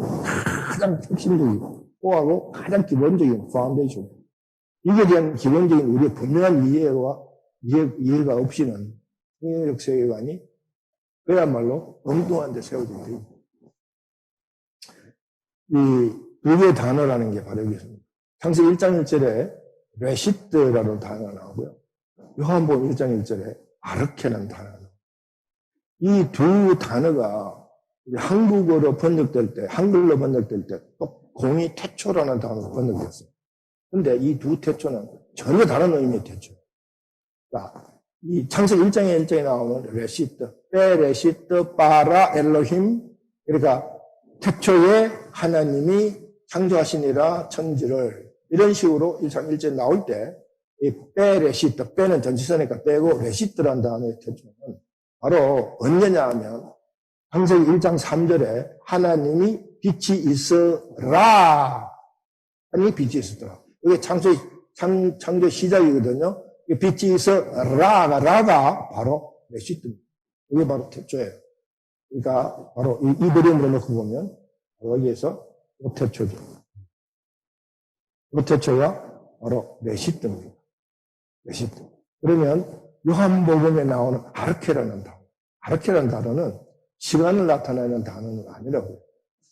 가장 핵심적인 또하고 가장 기본적인 파운데이션. 이게 대한 기본적인 우리의 분명한 이해가 없이는 성경적 세계관이 그야말로 엉뚱한 데 세워진 거예요. 이 두 개의 단어라는 게 바로 여기 있습니다. 창세 1장 1절에 레시트라는 단어가 나오고요. 요한복음 1장 1절에 아르케라는 단어가 나와요. 이 두 단어가 한국어로 번역될 때, 한글로 번역될 때 꼭 공이 태초라는 단어로 번역됐어요. 그런데 이 두 태초는 전혀 다른 의미의 태초. 자, 이 창세기 1장에 나오는 레시트, 베레시트 바라 엘로힘, 그러니까 태초에 하나님이 창조하시니라 천지를 이런 식으로 1장 1절에 나올 때 이 베레시트, 베는 전치사니까 빼고 레시트라는 단어의 태초는 바로 언제냐 하면 창세기 1장 3절에 하나님이 빛이 있어라 하나님이 빛이 있었더라. 이게 창조 시작이거든요. 빛이 있어 라가 바로 레시트입니다. 이게 바로 태초예요. 그러니까 바로 이 그림으로 놓고 보면 여기에서 태초죠. 태초가 바로 레시트입니다. 레시트. 그러면 요한복음에 나오는 아르케라는 단어. 아르케라는 단어는 시간을 나타내는 단어는 아니라고요.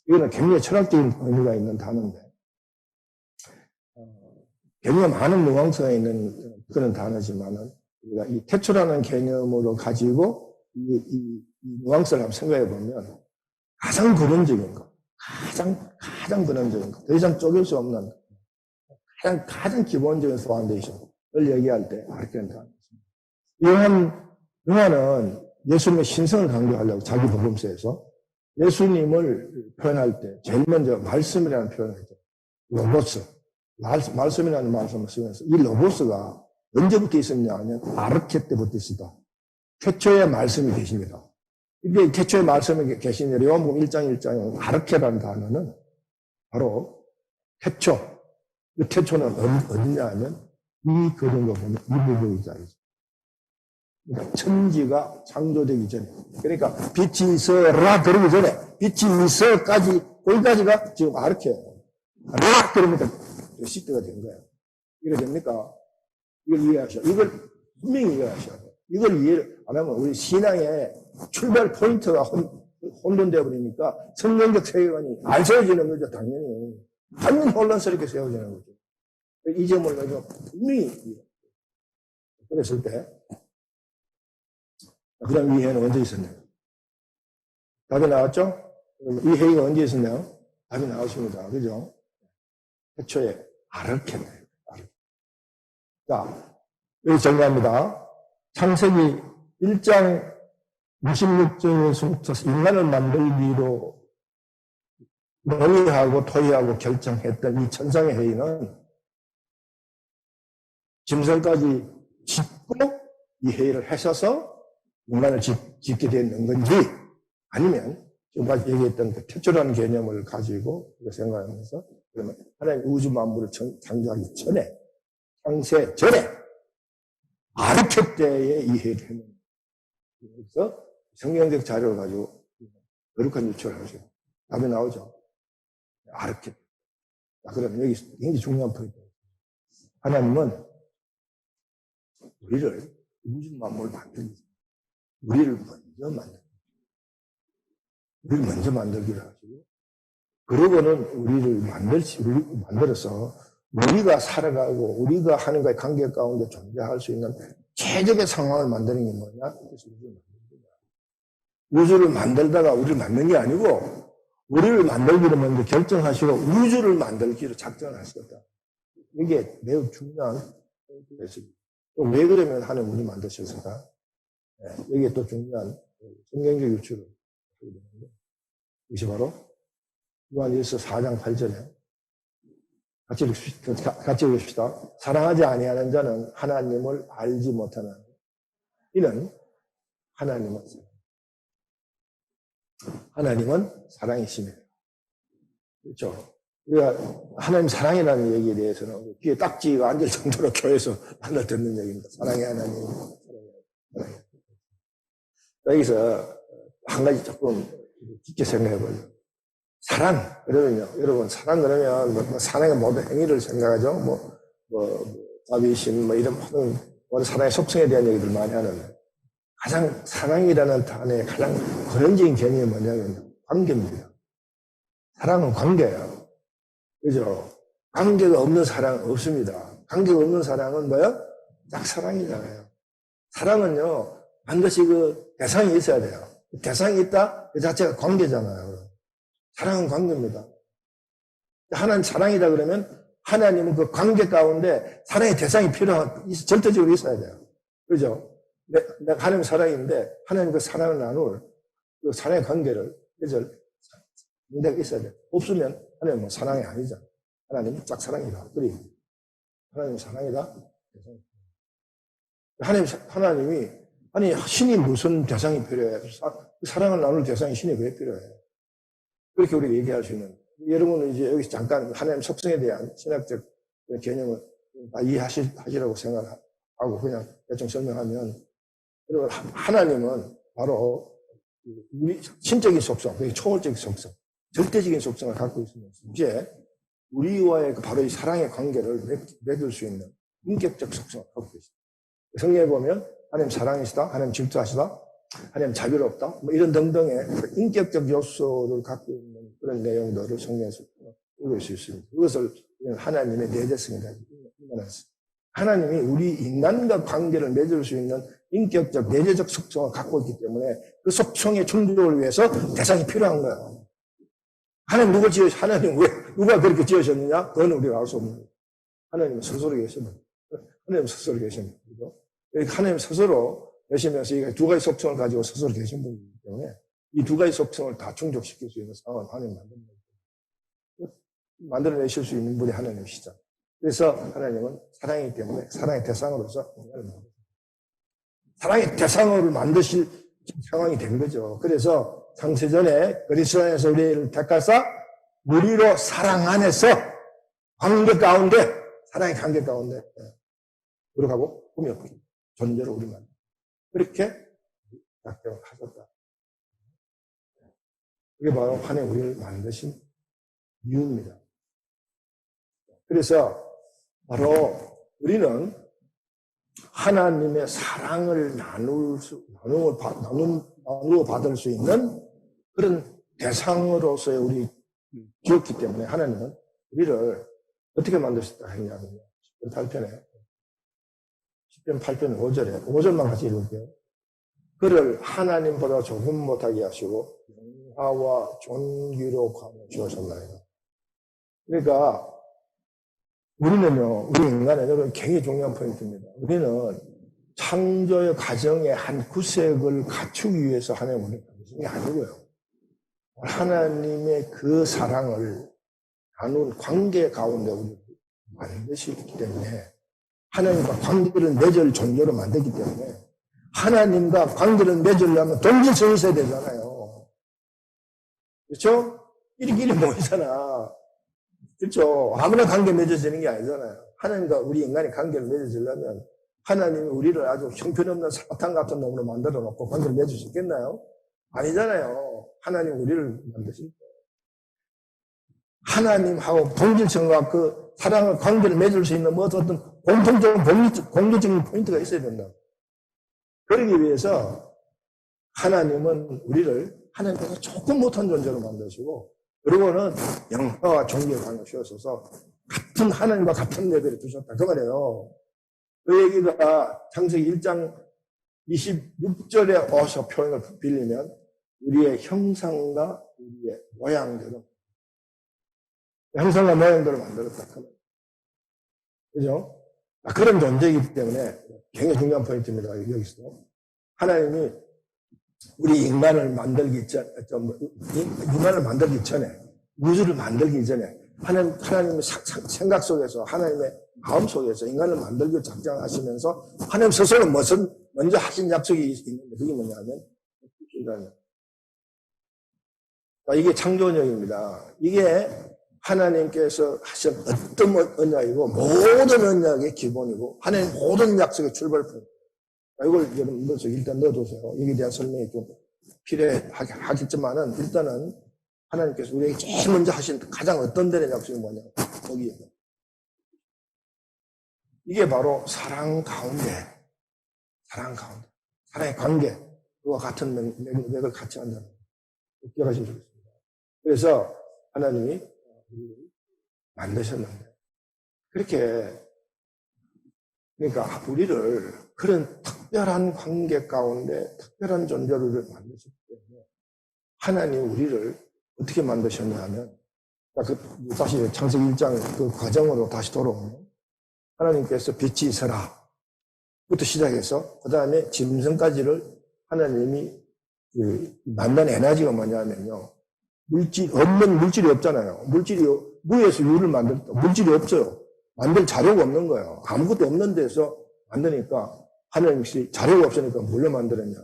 이거는 굉장히 철학적인 의미가 있는 단어인데 굉장히 많은 누앙스가 있는 그런 단어지만은 우리가 이 태초라는 개념으로 가지고 이 누앙스를 한번 생각해 보면 가장 근원적인 거, 가장 근원적인 거, 더 이상 쪼갤 수 없는 가장 기본적인 파운데이션을 얘기할 때 아르케라는 단어입니다. 요한은 예수님의 신성을 강조하려고 자기 복음서에서 예수님을 표현할 때 제일 먼저 말씀이라는 표현을 했죠. 로보스. 말씀이라는 말씀을 쓰면서 이 로보스가 언제부터 있었냐 하면 아르케 때부터 있었다. 태초에 말씀이 계십니다. 이게 태초에 말씀이 계신 요한복음 1장 1장에 아르케라는 단어는 바로 태초. 이 태초는 어디냐 하면 이 그림을 보면 이 부분이 자리죠. 그러니까 천지가 창조되기 전에. 그러니까 빛이 있어라 그러기 전에 빛이 있어까지 거기까지가 지금 아르케예요. 라 그러니까 시트가 된 거예요. 이게 됩니까? 이걸 이해하셔야 돼요. 이걸 분명히 이해하셔야 돼요. 이걸 이해를 안 하면 우리 신앙의 출발 포인트가 혼돈되어 버리니까 성경적 세계관이 안 세워지는 거죠, 당연히. 완전 혼란스럽게 세워지는 거죠. 이 점을 가지고 분명히 그랬을 때, 그 다음 이 회의는 언제 있었나요? 답이 나왔죠? 이 회의가 언제 있었나요? 답이 나왔습니다. 그죠? 태초에 아르케네요. 자, 여기 정리합니다. 창세기 1장 26절에서부터 인간을 만들기로 논의하고 토의하고 결정했던 이 천상의 회의는 짐승까지 짓고 이 회의를 하셔서 인간을 짓게 되는 건지 아니면 지금까지 얘기했던 그 태초라는 개념을 가지고 생각하면서 그러면 하나님 우주 만물을 창조하기 전에 창세 전에 아르케 때에 이 회의를 했는 거예요. 그래서 성경적 자료를 가지고 거룩한 유추를 하죠. 답이 나오죠. 아르케. 그럼 여기 굉장히 중요한 포인트예요. 하나님은 우리를 우주 만물을 만들기 우리를 먼저 만들기로 하시고 그러고는 우리를 만들어서 우리가 살아가고 우리가 하나님과의 관계 가운데 존재할 수 있는 최적의 상황을 만드는 게 뭐냐? 우주를 만들다가 우리를 만든 게 아니고 우리를 만들기로 먼저 결정하시고 우주를 만들기로 작정하셨다. 이게 매우 중요한 포인트였습니다. 또 왜 그러면 하나님 우리 만드셨을까? 네, 여기에 또 중요한 성경적 유추를 하게 되는데 이것이 바로 요한일서 4장 8절에 같이 읽읍시다. 사랑하지 아니하는 자는 하나님을 알지 못하는 이는 하나님은 사랑이시며 그렇죠. 우리가 하나님 사랑이라는 얘기에 대해서는 귀에 딱지가 앉을 정도로 교회에서 하나 듣는 얘기입니다. 사랑의 하나님. 여기서 한 가지 조금 깊게 생각해 보죠. 사랑, 그러면요. 여러분, 사랑 그러면, 사랑의 모든 행위를 생각하죠. 자비심, 이런 모든 사랑의 속성에 대한 얘기들 많이 하는데, 가장 사랑이라는 단어의 가장 근원적인 개념이 뭐냐면, 관계입니다. 사랑은 관계예요. 그죠? 관계가 없는 사랑은 없습니다. 관계가 없는 사랑은 뭐예요? 짝사랑이잖아요. 사랑은요, 반드시 그 대상이 있어야 돼요. 대상이 있다? 그 자체가 관계잖아요. 사랑은 관계입니다. 하나님 사랑이다 그러면 하나님은 그 관계 가운데 사랑의 대상이 절대적으로 있어야 돼요. 그죠? 내가 하나님 사랑인데 하나님 그 사랑을 나눌 그 사랑의 관계를 내가 있어야 돼요. 없으면 하나님은 사랑이 아니잖아요. 하나님은 짝사랑이다. 그래. 하나님은 사랑이다. 하나님이 아니 신이 무슨 대상이 필요해? 사랑을 나눌 대상이 신이 왜 필요해? 그렇게 우리가 얘기할 수 있는. 여러분은 이제 여기서 잠깐 하나님 속성에 대한 신학적 개념을 다 이해하시라고 생각하고 그냥 대충 설명하면 여러분 하나님은 바로 우리 신적인 속성, 초월적인 속성, 절대적인 속성을 갖고 있으면서 이제 우리와의 바로 이 사랑의 관계를 맺을 수 있는 인격적 속성을 갖고 있습니다. 성경에 보면 하나님 사랑이시다, 하나님 질투하시다, 하나님 자비롭다, 이런 등등의 인격적 요소를 갖고 있는 그런 내용들을 성경에서 읽을 수 있습니다. 그것을 하나님의 내재성이라고 인간했습니다. 하나님이 우리 인간과 관계를 맺을 수 있는 인격적, 내재적 속성을 갖고 있기 때문에 그 속성의 충족을 위해서 대상이 필요한 거예요. 하나님 누가 그렇게 지으셨느냐? 그건 우리가 알 수 없는 거예요. 하나님은 스스로 계십니다. 하나님 스스로 계십니다. 하나님 스스로 계시면서 이 두 가지 속성을 가지고 스스로 계신 분이기 때문에 이 두 가지 속성을 다 충족시킬 수 있는 상황을 하나님 만들어내실 수 있는 분이 하나님이시죠. 그래서 하나님은 사랑이기 때문에 사랑의 대상으로서 사랑의 대상으로 만드실 상황이 된 거죠. 그래서 창세전에 그리스도 안에서 우리를 택하사 우리로 사랑 안에서 관계 가운데 사랑의 관계 가운데 들어가고 꾸몄고 존재로 우리만 그렇게 작정을 하셨다. 그게 바로 하나님 우리를 만드신 이유입니다. 그래서 바로 우리는 하나님의 사랑을 나누어 받을 수 있는 그런 대상으로서의 우리 기었기 때문에 하나님은 우리를 어떻게 만드셨다 했냐면요. 10편 8편에 10편 8편 5절에 5절만 같이 읽을게요. 그를 하나님보다 조금 못하게 하시고 영화와 존귀로 감어 주셨나요. 그러니까 우리는요, 우리 인간은 여러분 굉장히 중요한 포인트입니다. 우리는 창조의 과정의 한 구색을 갖추기 위해서 하나님 우리를 만드신 게 아니고요. 하나님의 그 사랑을 나눈 관계 가운데 우리를 만드시기 때문에 하나님과 관계를 맺을 존재로 만들기 때문에 하나님과 관계를 맺으려면 동질성이 있어야 되잖아요. 그렇죠? 끼리끼리 모이잖아. 그렇죠? 아무나 관계 맺어지는 게 아니잖아요. 하나님과 우리 인간이 관계를 맺어지려면 하나님이 우리를 아주 형편없는 사탄 같은 놈으로 만들어 놓고 관계를 맺을 수 있겠나요? 아니잖아요. 하나님 우리를 만드실 거예요. 하나님하고 동질성과 그 사랑을 관계를 맺을 수 있는 어떤 공통적인 공통적인 포인트가 있어야 된다. 그러기 위해서 하나님은 우리를 하나님께서 조금 못한 존재로 만드시고 그리고는 영화와 존귀의 관을 씌워서 같은 하나님과 같은 레벨에 두셨다. 그 말이에요. 그 얘기가 창세기 1장 26절에 어서 표현을 빌리면 우리의 형상과 우리의 모양대로 형상과 모양대로 만들었다. 그죠? 그런 존재이기 때문에 굉장히 중요한 포인트입니다. 여기서 하나님이 우리 인간을 만들기 전에 우주를 만들기 전에 하나님의 생각 속에서 하나님의 마음 속에서 인간을 만들기 작정하시면서 하나님 스스로 먼저 하신 약속이 있는데 그게 뭐냐면 이게 창조언약입니다. 이게 하나님께서 하신 어떤 언약이고 모든 언약의 기본이고 하나님 모든 약속의 출발점. 이걸 여러분 머릿속에 일단 넣어두세요. 여기에 대한 설명이 좀 필요하겠지만은 일단은 하나님께서 우리에게 제일 먼저 하신 가장 어떤 데의 약속이 뭐냐. 거기에. 이게 바로 사랑의 관계. 그와 같은 맥을 같이 한다는 거. 기억하시면 좋겠습니다. 그래서 하나님이 우리를 만드셨는데 그러니까 우리를 그런 특별한 관계 가운데 특별한 존재를 만드셨기 때문에 하나님 우리를 어떻게 만드셨냐 하면 다시 창세기 1장 그 과정으로 다시 돌아오면 하나님께서 빛이 있어라 부터 시작해서 그 다음에 짐승까지를 하나님이 만든 에너지가 뭐냐면요 없는 물질이 없잖아요. 무에서 유를 물질이 없어요. 만들 자료가 없는 거예요. 아무것도 없는 데서 만드니까 하나님이 자료가 없으니까 뭘로 만들었냐?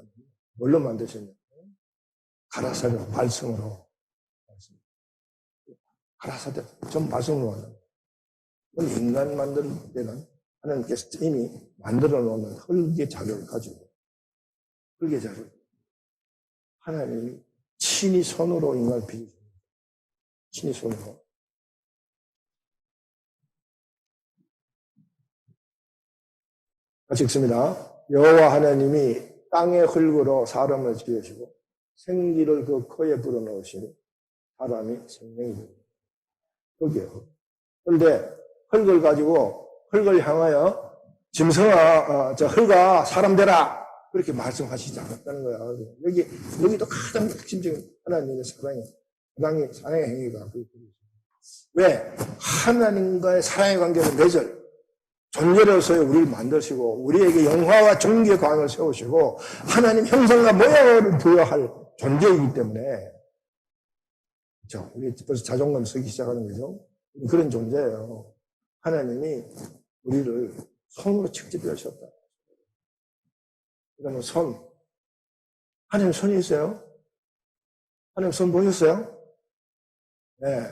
뭘로 만드셨냐? 가라사대 말씀으로. 가라사대 전 말씀으로 만든 거예요. 인간 만들 때는 하나님께서 이미 만들어 놓은 흙의 자료를 가지고 흙의 자료 하나님이 친히 손으로 인간을 빚으십니다. 친히 손으로. 같이 읽습니다. 여호와 하나님이 땅의 흙으로 사람을 지으시고 생기를 그 코에 불어넣으시니 사람이 생명이 됩니다. 흙이에요. 그런데 흙을 향하여 짐승아, 저 흙아 사람 되라 그렇게 말씀하시지 않았다는 거야. 여기도 가장 핵심적인 하나님의 사랑의 행위가 왜? 하나님과의 사랑의 관계를 맺을 존재로서의 우리를 만드시고 우리에게 영화와 존귀의 관을 세우시고 하나님 형상과 모양을 부여할 존재이기 때문에 그렇죠? 우리 벌써 자존감 쓰기 시작하는 거죠. 그런 존재예요. 하나님이 우리를 손으로 직접 펴셨다. 그러면 하나님 손이 있어요? 하나님 손 보셨어요? 네.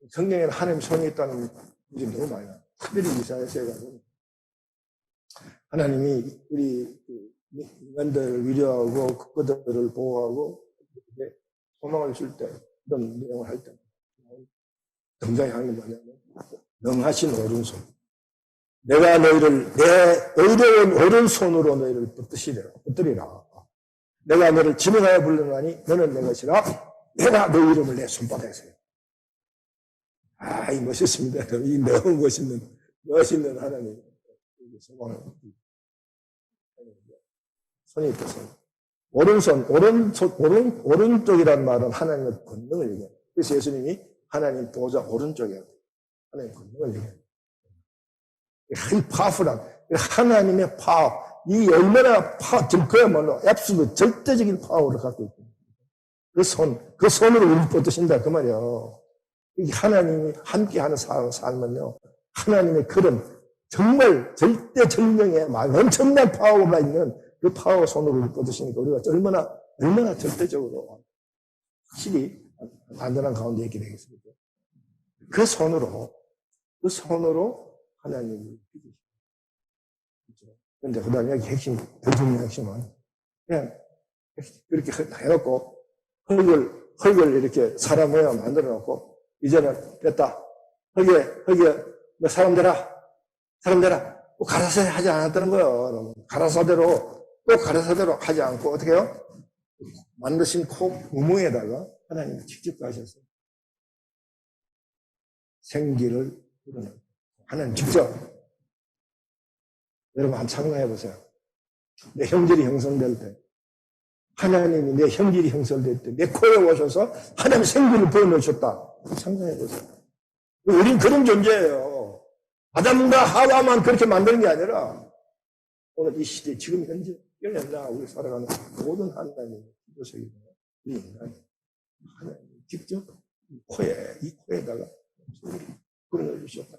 성경에는 하나님 손이 있다는 문제 너무 많이 나와요. 특별히 이사야서 해가지고 하나님이 우리 인간들을 위로하고 그들을 보호하고 소망을 줄 때 이런 내용을 할 때 등장하는 게 뭐냐면 능하신 오른손 내가 너희를 내 의로운 오른손으로 너희를 붙들리라. 내가 너를 지명하여 불렀나니 너는 내 것이라. 내가 너 이름을 내 손바닥에 요 이 멋있습니다. 이 너무 멋있는 하나님. 손이 있다, 손. 오른쪽이란 말은 하나님의 권능을 얘기해요. 그래서 예수님이 하나님 보좌 오른쪽에 하나님의 권능을 얘기해요. 이 파워풀한, 하나님의 파워, 이 얼마나 그야말로 앱스도 절대적인 파워를 갖고 있거든요. 그 손으로 우리 뻗으신다, 그 말이에요. 이 하나님이 함께하는 삶은요, 하나님의 그런 정말 절대절명의 엄청난 파워가 있는 그 파워 손으로 우리 뻗으시니까 우리가 얼마나 절대적으로 확실히 안전한 가운데 있게 되겠습니까? 그 손으로 하나님이 그런데 그 다음에 여기 핵심, 더 중요한 핵심은 그냥 그렇게 해놓고 흙을 이렇게 사람 모양 만들어 놓고 이제는 됐다. 흙에 너 사람 되라. 꼭 가라사대 하지 않았다는 거예요. 가라사대로 하지 않고 어떻게 해요? 만드신 구멍에다가 하나님이 직접 가셔서 생기를 불어넣어요. 하나님 직접. 여러분 한번 상상해 보세요. 내 형질이 형성될 때, 하나님이 내 형질이 형성될 때, 내 코에 오셔서 하나님 생기를 불어넣으셨다. 상상해 보세요. 우린 그런 존재예요. 아담과 하와만 그렇게 만드는 게 아니라 오늘 이 시대, 지금 현재 열렸나 우리 살아가는 모든 하나님의 기도석이고 우리 인간이 하나님 직접 이 코에다가 불어넣으셨다.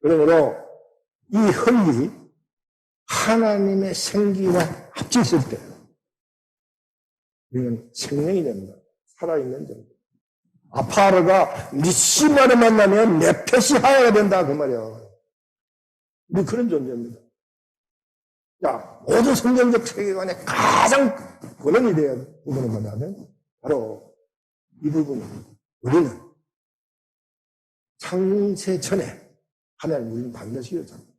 그러므로 이 흙이 하나님의 생기와 합쳤을 때 우리는 생명이 됩니다. 살아있는 존재. 아파르가 니시마를 만나면 네펫이 하야가 된다 그 말이야. 우리 그런 존재입니다. 자, 모든 성경적 세계관의 가장 근원이 되어야 부분을 뭐냐면 바로 이 부분입니다. 우리는 창세 전에 하나님 우리는 반드시 여자입니다.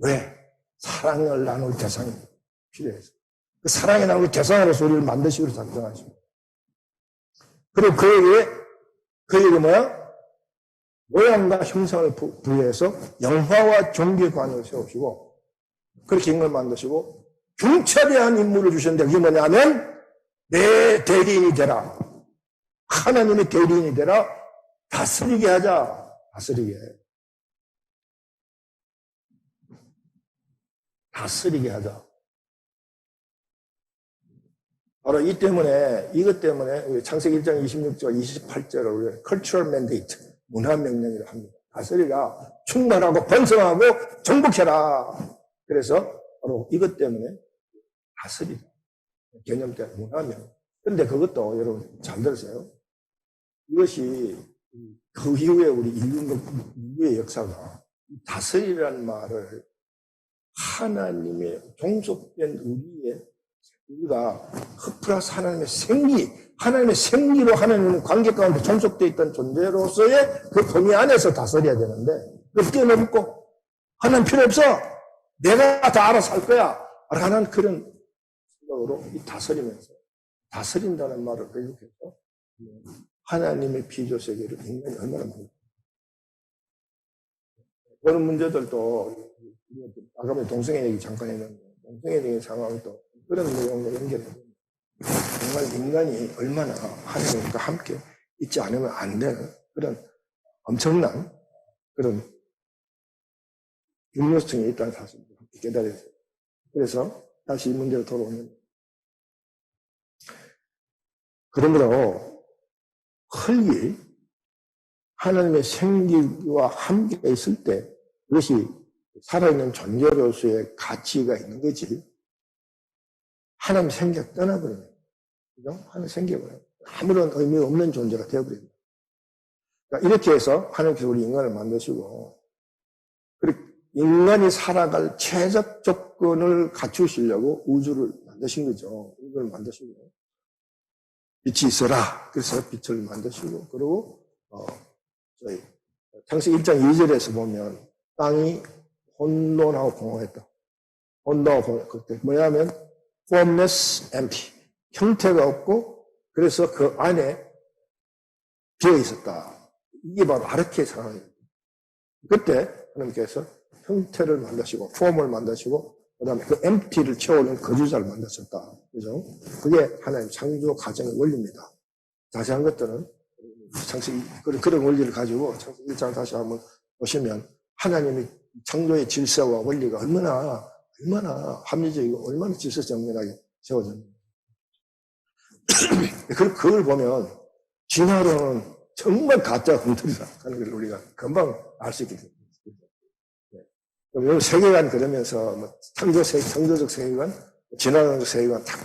왜? 사랑을 나눌 대상이 필요해서. 그 사랑에 나눌 대상으로서 우리를 만드시기로 작정하십니다. 그리고 그에게 뭐야? 모양과 형상을 부여해서 영화와 종교관을 세우시고 그렇게 인간을 만드시고 중차대한 인물을 주셨는데 그게 뭐냐면 내 대리인이 되라. 하나님의 대리인이 되라. 다스리게 하자. 다스리게 하자. 바로 이것 때문에 우리 창세기 1장 26절, 28절을 우리가 cultural mandate, 문화명령이라고 합니다. 다스리라, 충만하고 번성하고 정복해라. 그래서 바로 이것 때문에 다스리라. 개념 때문에 문화명령. 그런데 그것도 여러분 잘 들으세요. 이것이 그 이후에 우리 인류의 역사가 다스리라는 말을 하나님의 종속된 우리가 흙 플러스 하나님의 생기로 하나님은 관계 가운데 종속되어 있던 존재로서의 그 범위 안에서 다스려야 되는데 그걸 뛰어넘고 하나님 필요 없어. 내가 다 알아서 할 거야. 하는 그런 생각으로 이 다스린다는 말을 회복해서 하나님의 피조 세계를 인간이 얼마나 많이 그런 문제들도 아까 동성애 얘기 잠깐 했는데 동성애 얘기 상황도 그런 내용과 연결해서 정말 인간이 얼마나 하나님과 함께 있지 않으면 안 되는 그런 엄청난 그런 중요성이 있다는 사실을 깨달았어요. 그래서 다시 이 문제로 돌아오면 그러므로 흙이 하나님의 생기와 함께 있을 때 그것이 살아있는 존재로서의 가치가 있는 거지. 하나님 생기가 떠나버려요. 그죠? 하나님 생겨버려요. 아무런 의미 없는 존재가 되어버립니다. 그러니까 이렇게 해서 하나님께서 우리 인간을 만드시고, 그리고 인간이 살아갈 최적 조건을 갖추시려고 우주를 만드신 거죠. 우주를 만드시고, 빛이 있어라. 그래서 빛을 만드시고, 그리고, 창세기 1장 2절에서 보면 땅이 혼돈하고 공허했다. 혼돈하고 그때 뭐냐면 formless, empty. 형태가 없고 그래서 그 안에 비어 있었다. 이게 바로 아르케의 상황이에요. 그때 하나님께서 형태를 만드시고 폼을 만드시고 그다음에 그 empty를 채우는 거주자를 만드셨다. 그죠? 그게 하나님 창조 과정의 원리입니다. 자세한 것들은 창세기 그런 원리를 가지고 창세기 1장 다시 한번 보시면 하나님의 창조의 질서와 원리가 얼마나 합리적이고 얼마나 질서정연하게 세워졌는지 그걸 보면 진화론은 정말 가짜 엉터리다 하는 걸 우리가 금방 알 수 있게 됩니다. 이 세계관 그러면서 뭐 창조적 세계관, 진화론적 세계관 다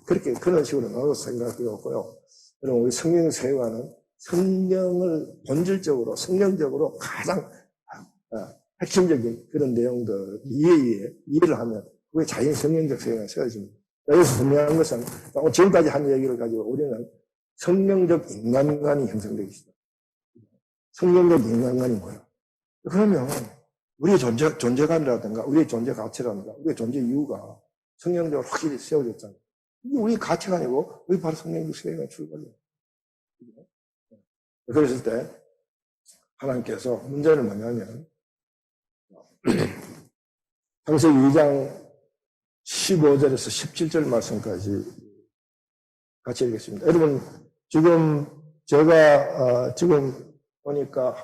그렇게 그런 식으로 나눠 생각할 필요 없고요. 그럼 우리 성경 세계관은 성경을 본질적으로 성경적으로 가장 핵심적인 그런 내용들 이해를 하면 그게 자연 성경적 세계관이 세워집니다. 여기서 분명한 것은 지금까지 한 얘기를 가지고 우리는 성경적 인간관이 형성되기 시작합니다. 성경적 인간관이 뭐예요? 그러면 우리의 존재감이라든가 우리의 존재 가치라든가 우리의 존재 이유가 성경적으로 확실히 세워졌잖아요. 이게 우리의 가치관이고 우리 바로 성경적 세계관의 출발이에요. 그랬을 때 하나님께서 문제는 뭐냐면 창세기 2장 15절에서 17절 말씀까지 같이 읽겠습니다. 여러분 지금 제가 지금 보니까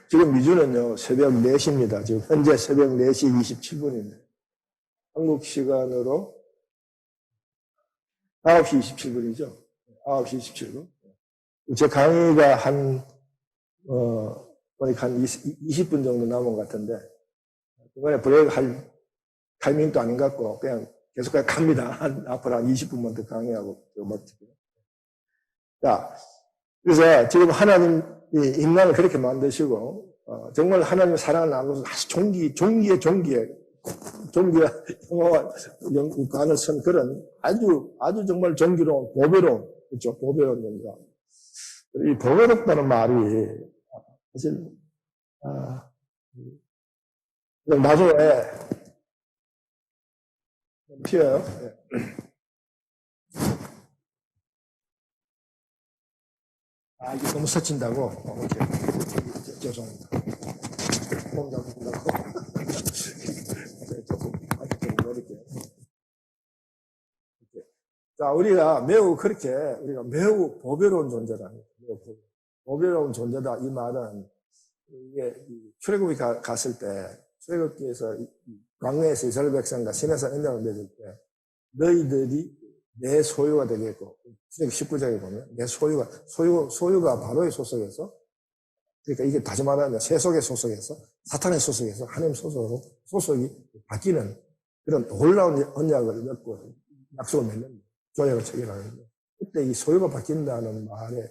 지금 미주는요 새벽 4시입니다. 지금 현재 새벽 4시 27분인데 한국 시간으로 9시 27분이죠. 9시 27분. 제 강의가 보니까 한 20분 정도 남은 것 같은데 이번에 브레이크 할 타이밍도 아닌 것 같고 그냥 계속 갑니다. 앞으로 한 20분만 더 강의하고 멋지게. 자, 그래서 지금 하나님이 인간을 그렇게 만드시고 정말 하나님의 사랑을 나누어서 아주 종기에 영어와 관을 쓴 그런 아주 정말 정기로운 보배로운 그렇죠? 보배로운 겁니다. 이 보배롭다는 말이 사실 나중에 튀어요. 네. 이게 너무 스친다고. 죄송합니다. 몸 잡는다고. 조금 노릴게요. 자, 우리가 매우 보배로운 존재다. 보배로운 존재다. 이 말은 이게 출애굽이 갔을 때 출애굽기에서 광야에서 이스라엘 백성과 시내산 언약을 맺을 때 너희들이 내 소유가 되겠고 19장에 보면 내 소유가 바로의 소속에서 그러니까 이게 다시 말하면 세속의 소속에서 사탄의 소속에서 하나님 소속이 바뀌는 그런 놀라운 언약을 맺고 약속을 맺는 조약을 체결하는데 그때 이 소유가 바뀐다는 말의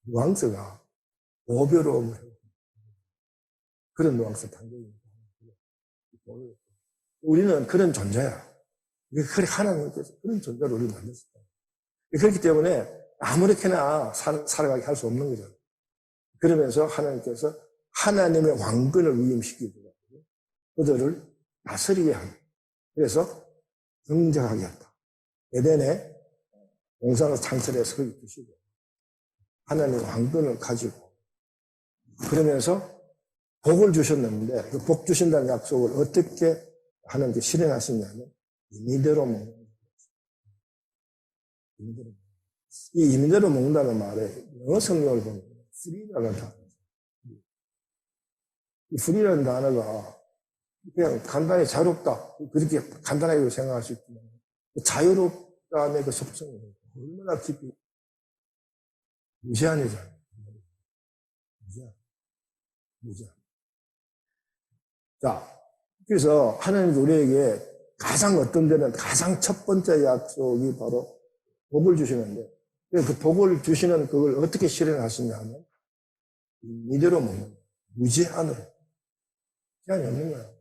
누앙스가 보배로움 그런 누앙스 단계입니다. 우리는 그런 존재야. 그렇게 하나님께서 그런 존재를 우리 만드셨다. 그렇기 때문에 아무렇게나 살아가게 할 수 없는 거죠. 그러면서 하나님께서 하나님의 왕권을 위임시키고 그들을 다스리게 하는. 그래서 정정하게 했다. 에덴에 동산을 창설해서 거기 두시고 하나님의 왕권을 가지고 그러면서 복을 주셨는데 그 복 주신다는 약속을 어떻게 하나님께 실현하시냐면 임의대로 먹는 거예요. 이 임의대로 먹는다는 말에 영어 성경을 보면 free라는 단어. 이 free라는 단어가 그냥 간단히 자유롭다 그렇게 간단하게 생각할 수 있지만 자유롭다의 그 속성이 얼마나 깊이 무제한이잖아요. 무제한. 자, 그래서 하나님 우리에게 가장 어떤 데는 가장 첫 번째 약속이 바로 복을 주시는데 그 복을 주시는 그걸 어떻게 실현하시냐면 이대로 먹는 거예요. 무제한으로. 제한이 없는 거예요.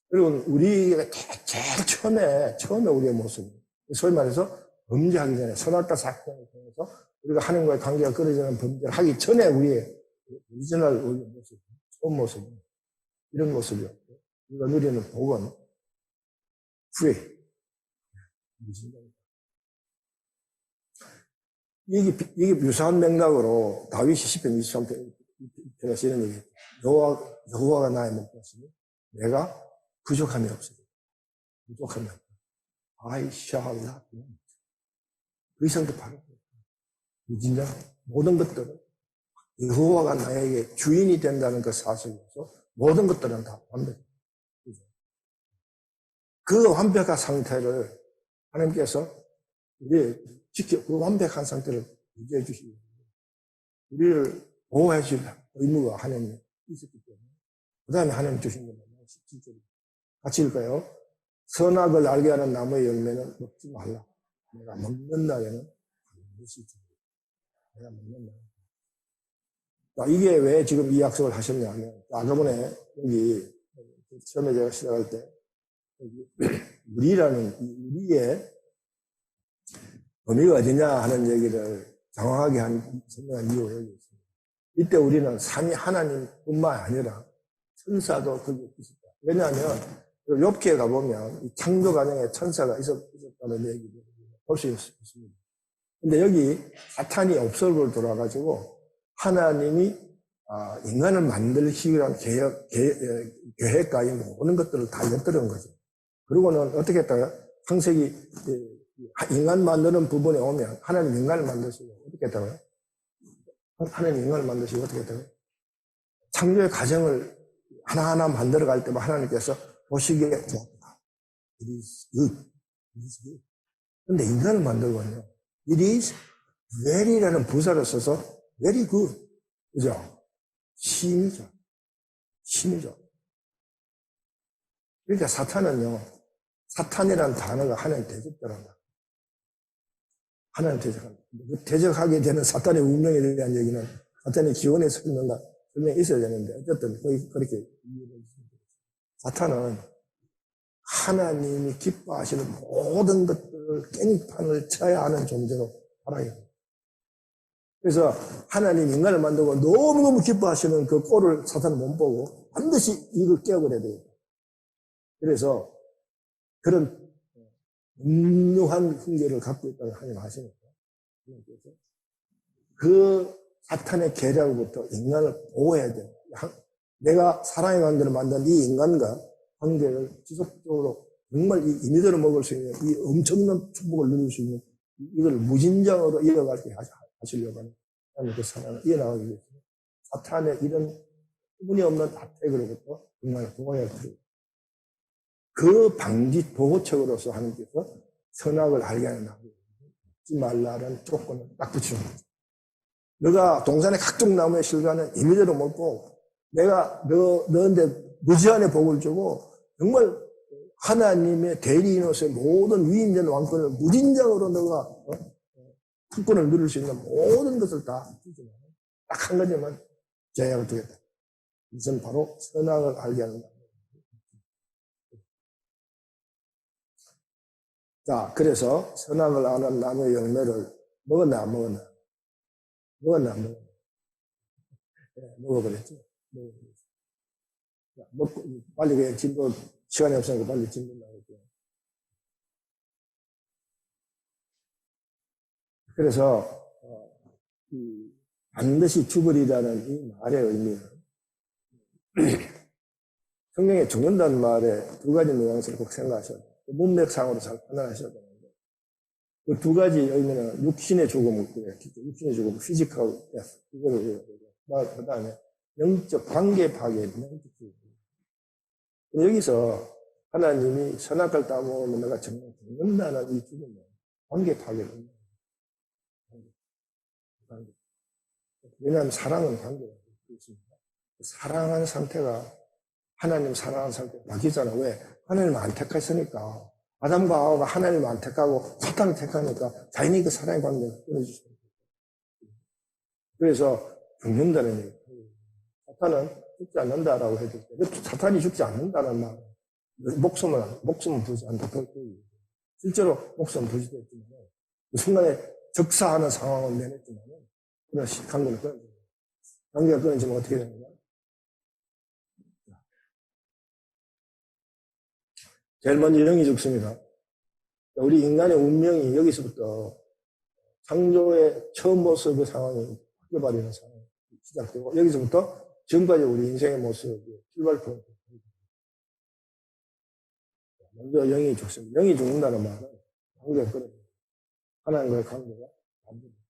그리고 우리가 제일 처음에 우리의 모습 소위 말해서 범죄하기 전에 선악과 사건을 통해서 우리가 하나님과의 관계가 끊어지는 범죄를 하기 전에 우리의 오리지널 원래 모습, 처음 모습은 이런 모습이었고, 우리가 누리는 복은 후회. 이게 유사한 맥락으로 다윗이 시편 23편에서 이런 얘기, 여호와가 나의 목자시니 내가 부족함이 없으리라. 부족함이 없다. I shall not want. 그 이상도 바로 진짜 모든 것들은 여호와가 나에게 주인이 된다는 그 사실로서 모든 것들은 다 완벽해. 그 완벽한 상태를 하나님께서 그 완벽한 상태를 유지해 주시고 우리를 보호해 주실 의무가 하나님이 있었기 때문에 그 다음에 하나님 주신 겁니다. 17절 같이 읽을까요? 선악을 알게 하는 나무의 열매는 먹지 말라. 내가 먹는 날에는 반드시 주리라. 내가 먹는 날에는. 자, 이게 왜 지금 이 약속을 하셨냐면 저번에 여기 처음에 제가 시작할 때 우리라는 우리의 의미가 어디냐 하는 얘기를 장황하게 설명한 이유가 여기 있습니다. 이때 우리는 삼위 하나님뿐만 아니라 천사도 거기에 있었다. 왜냐하면 욥기에 가보면 이 창조 과정에 천사가 있었다는 얘기를 볼 수 있습니다. 근데 여기 사탄이 업설을 돌아가지고 하나님이 인간을 만들기 위한 계획과 이 모든 것들을 다 엿들은 거죠. 그리고는 어떻게 했다가 창세기 인간 만드는 부분에 오면 하나님 인간을 만드시고 어떻게 했다고요? 하나님 인간을 만드시고 어떻게 했다고요? 창조의 과정을 하나하나 만들어갈 때만 하나님께서 보시기에 좋았다. It is good. It is good. 근데 인간을 만들거든요. It is very라는 부사를 써서 very good. 그죠? 신이죠. 신이죠. 그러니까 사탄은요, 사탄이라는 단어가 하나님 대적자란다. 하나님 대적한다. 그 대적하게 되는 사탄의 운명에 대한 얘기는 사탄의 기원의 설명이 있어야 되는데, 어쨌든 그렇게 이해를 해주십니다. 사탄은 하나님이 기뻐하시는 모든 것들을 깽판을 쳐야 하는 존재로 살아요. 그래서 하나님 인간을 만들고 너무너무 기뻐하시는 그 꼴을 사탄은 못 보고 반드시 이걸 깨어버려야 되겠다. 그래서 그런 음흉한 훈계를 갖고 있다고 하나님 아시니까 그 사탄의 계략으로부터 인간을 보호해야 돼요. 내가 사랑의 관계를 만든 이 인간과 관계를 지속적으로 정말 이 이미지를 먹을 수 있는 이 엄청난 축복을 누릴 수 있는 이걸 무진장으로 이어가게 하시려고 하는 하나님의 그 사랑을 이어나가기 위해서 사탄의 이런 터무니없는 아택으로부터 인간을 보호해야 돼요. 그 방지 보호책으로서 하나님께서 선악을 알게 하는 나무 먹지 말라는 조건을 딱 붙이는 거죠. 너가 동산의 각종 나무의 실과는 임의대로 먹고 내가 너한테 무제한의 복을 주고 정말 하나님의 대리인으로서의 모든 위임된 왕권을 무진장으로 너가 특권을 누릴 수 있는 모든 것을 다 주지만 딱 한 가지만 제약을 두겠다. 이것은 바로 선악을 알게 하는 다. 자, 그래서 선악을 아는 나무의 열매를 먹었나 안 먹었나? 먹었나 안 먹었나? 네, 먹어버렸죠. 먹고 빨리 그냥 진도 시간이 없으니까 빨리 진도 나갈게요. 그래서 반드시 죽으리라는 이 말의 의미는 성경에 죽는다는 말에 두 가지 뉘앙스를 꼭 생각하셔야 돼요. 문맥상으로 잘 판단하셔야 되는데 그 두 가지 의미는 육신의 죽음, 육신의 죽음, 피지컬 데스 이거를 해야 되고 그 다음에 영적 관계 파괴, 영적 죽음. 여기서 하나님이 선악을 따먹으면 내가 정말 죽는다는 이 죽음은 관계 파괴를 합니다. 관계. 왜냐하면 사랑은 관계가 있습니다. 사랑하는 상태가 하나님 사랑하는 상태가 바뀌잖아. 왜? 하나님을 안 택했으니까. 아담과 하와가 하나님을 안 택하고 사탄을 택하니까 자연히 그 사랑의 관계가 끊어지죠. 그래서 죽는다는 얘기. 사탄은 죽지 않는다라고 해줄 때, 사탄이 죽지 않는다는 말, 목숨은 부지 않다. 실제로 목숨은 부지됐지만, 그 순간에 적사하는 상황을 내냈지만, 그런 강도를 끊어줍니다. 관계가 끊어지면 어떻게 됩니까? 제일 먼저 영이 죽습니다. 우리 인간의 운명이 여기서부터 창조의 처음 모습의 상황이 바뀌어버리는 상황이 시작되고, 여기서부터 지금까지 우리 인생의 모습이 출발 포인트. 먼저 영이 죽습니다. 영이 죽는다는 말은 관계가 끊어집니다. 하나님과의 관계가 안 됩니다.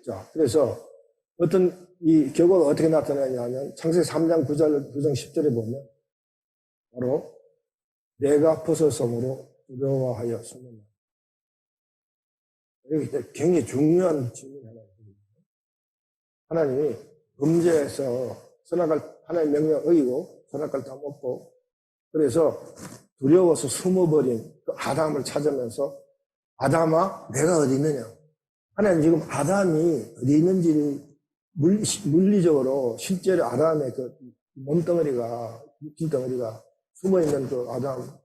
자, 그래서 어떤 이 결과가 어떻게 나타나냐 하면 창세기 3장 9절, 10절에 보면 바로 내가 벗어섬으로 두려워하여 숨는다. 여기 굉장히 중요한 질문이 하나 있거든요. 하나님이 범죄해서 선악을 하나님 명령 어기고 선악을 다 먹고 그래서 두려워서 숨어버린 그 아담을 찾으면서 아담아 내가 어디 있느냐. 하나님 지금 아담이 어디 있는지를 물리적으로 실제로 아담의 그 몸덩어리가 육질덩어리가 숨어있는 그 아담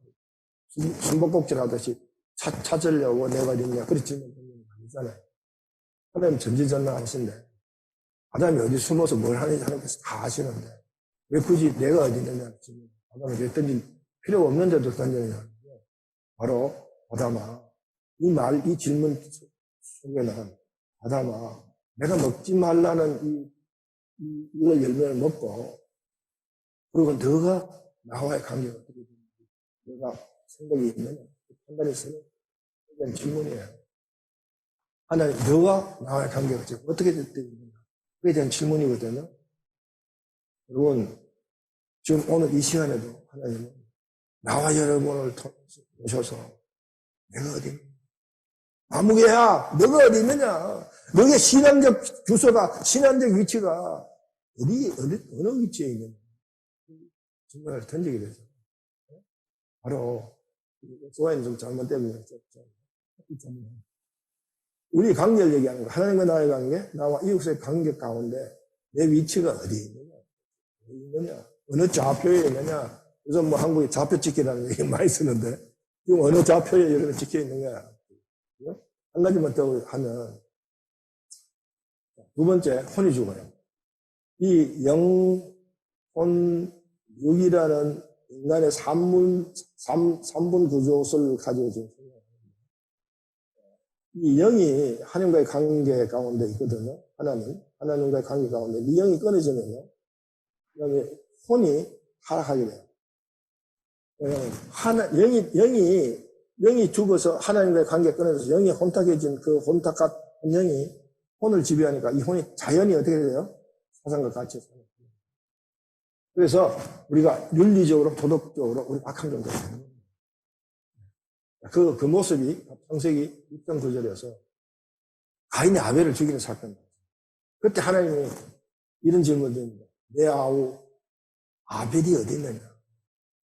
숨바꼭질 하듯이 찾으려고 내가 어디 있냐 그렇게 질문하는 거 아니잖아요. 하나님 전지전능하신데 아담이 어디 숨어서 뭘 하는지 하나님께서 다 아시는데 왜 굳이 내가 어디 있느냐 질문 아담이 왜 던질 필요가 없는데도 던지느냐 바로 아담아 이 질문 속에는 아담아 내가 먹지 말라는 이걸 열매를 먹고 그리고 너가 나와의 관계가 어떻게 되는지 내가 생각이 있느냐 판단이 있으면 이건 질문이에요. 하나님 너와 나와의 관계가 지금 어떻게 됐느냐 그에 대한 질문이거든요. 여러분 지금 오늘 이 시간에도 하나님은 나와 여러분을 오셔서 내가 어디 있느냐 아무개야 너가 어디 있느냐 너의 신앙적 주소가 신앙적 위치가 어느 위치에 있느냐 질문을 던지게 되죠. 바로 소화는 좀 잘못되면 우리 관계를 얘기하는 거 하나님과 나의 관계 나와 이웃의 관계 가운데 내 위치가 어디 있느냐 어느 좌표에 있느냐 그래서 뭐 한국에 좌표 찍기라는 얘기 많이 쓰는데 지금 어느 좌표에 여러분 찍혀 있는 거야. 한 가지만 더 하면 두 번째 혼이 죽어요. 이 영혼육이라는 인간의 삼분 구조를 가지고 지금 이 영이 하나님과의 관계 가운데 있거든요. 하나님과의 관계 가운데 이 영이 끊어지면요. 그다음에 혼이 타락하게 돼요. 영이 죽어서 하나님과의 관계가 끊어져서 영이 혼탁해진 그 혼탁한 영이 혼을 지배하니까 이 혼이 자연히 어떻게 돼요? 사상과 같이 사는 거예요. 그래서 우리가 윤리적으로 도덕적으로 우리 악한 존재가 되는 거예요. 그 모습이 창세기 6장 9절에서 가인이 아벨을 죽이는 사건이에요. 그때 하나님이 이런 질문을 드립니다. 내 아우 아벨이 어디 있느냐?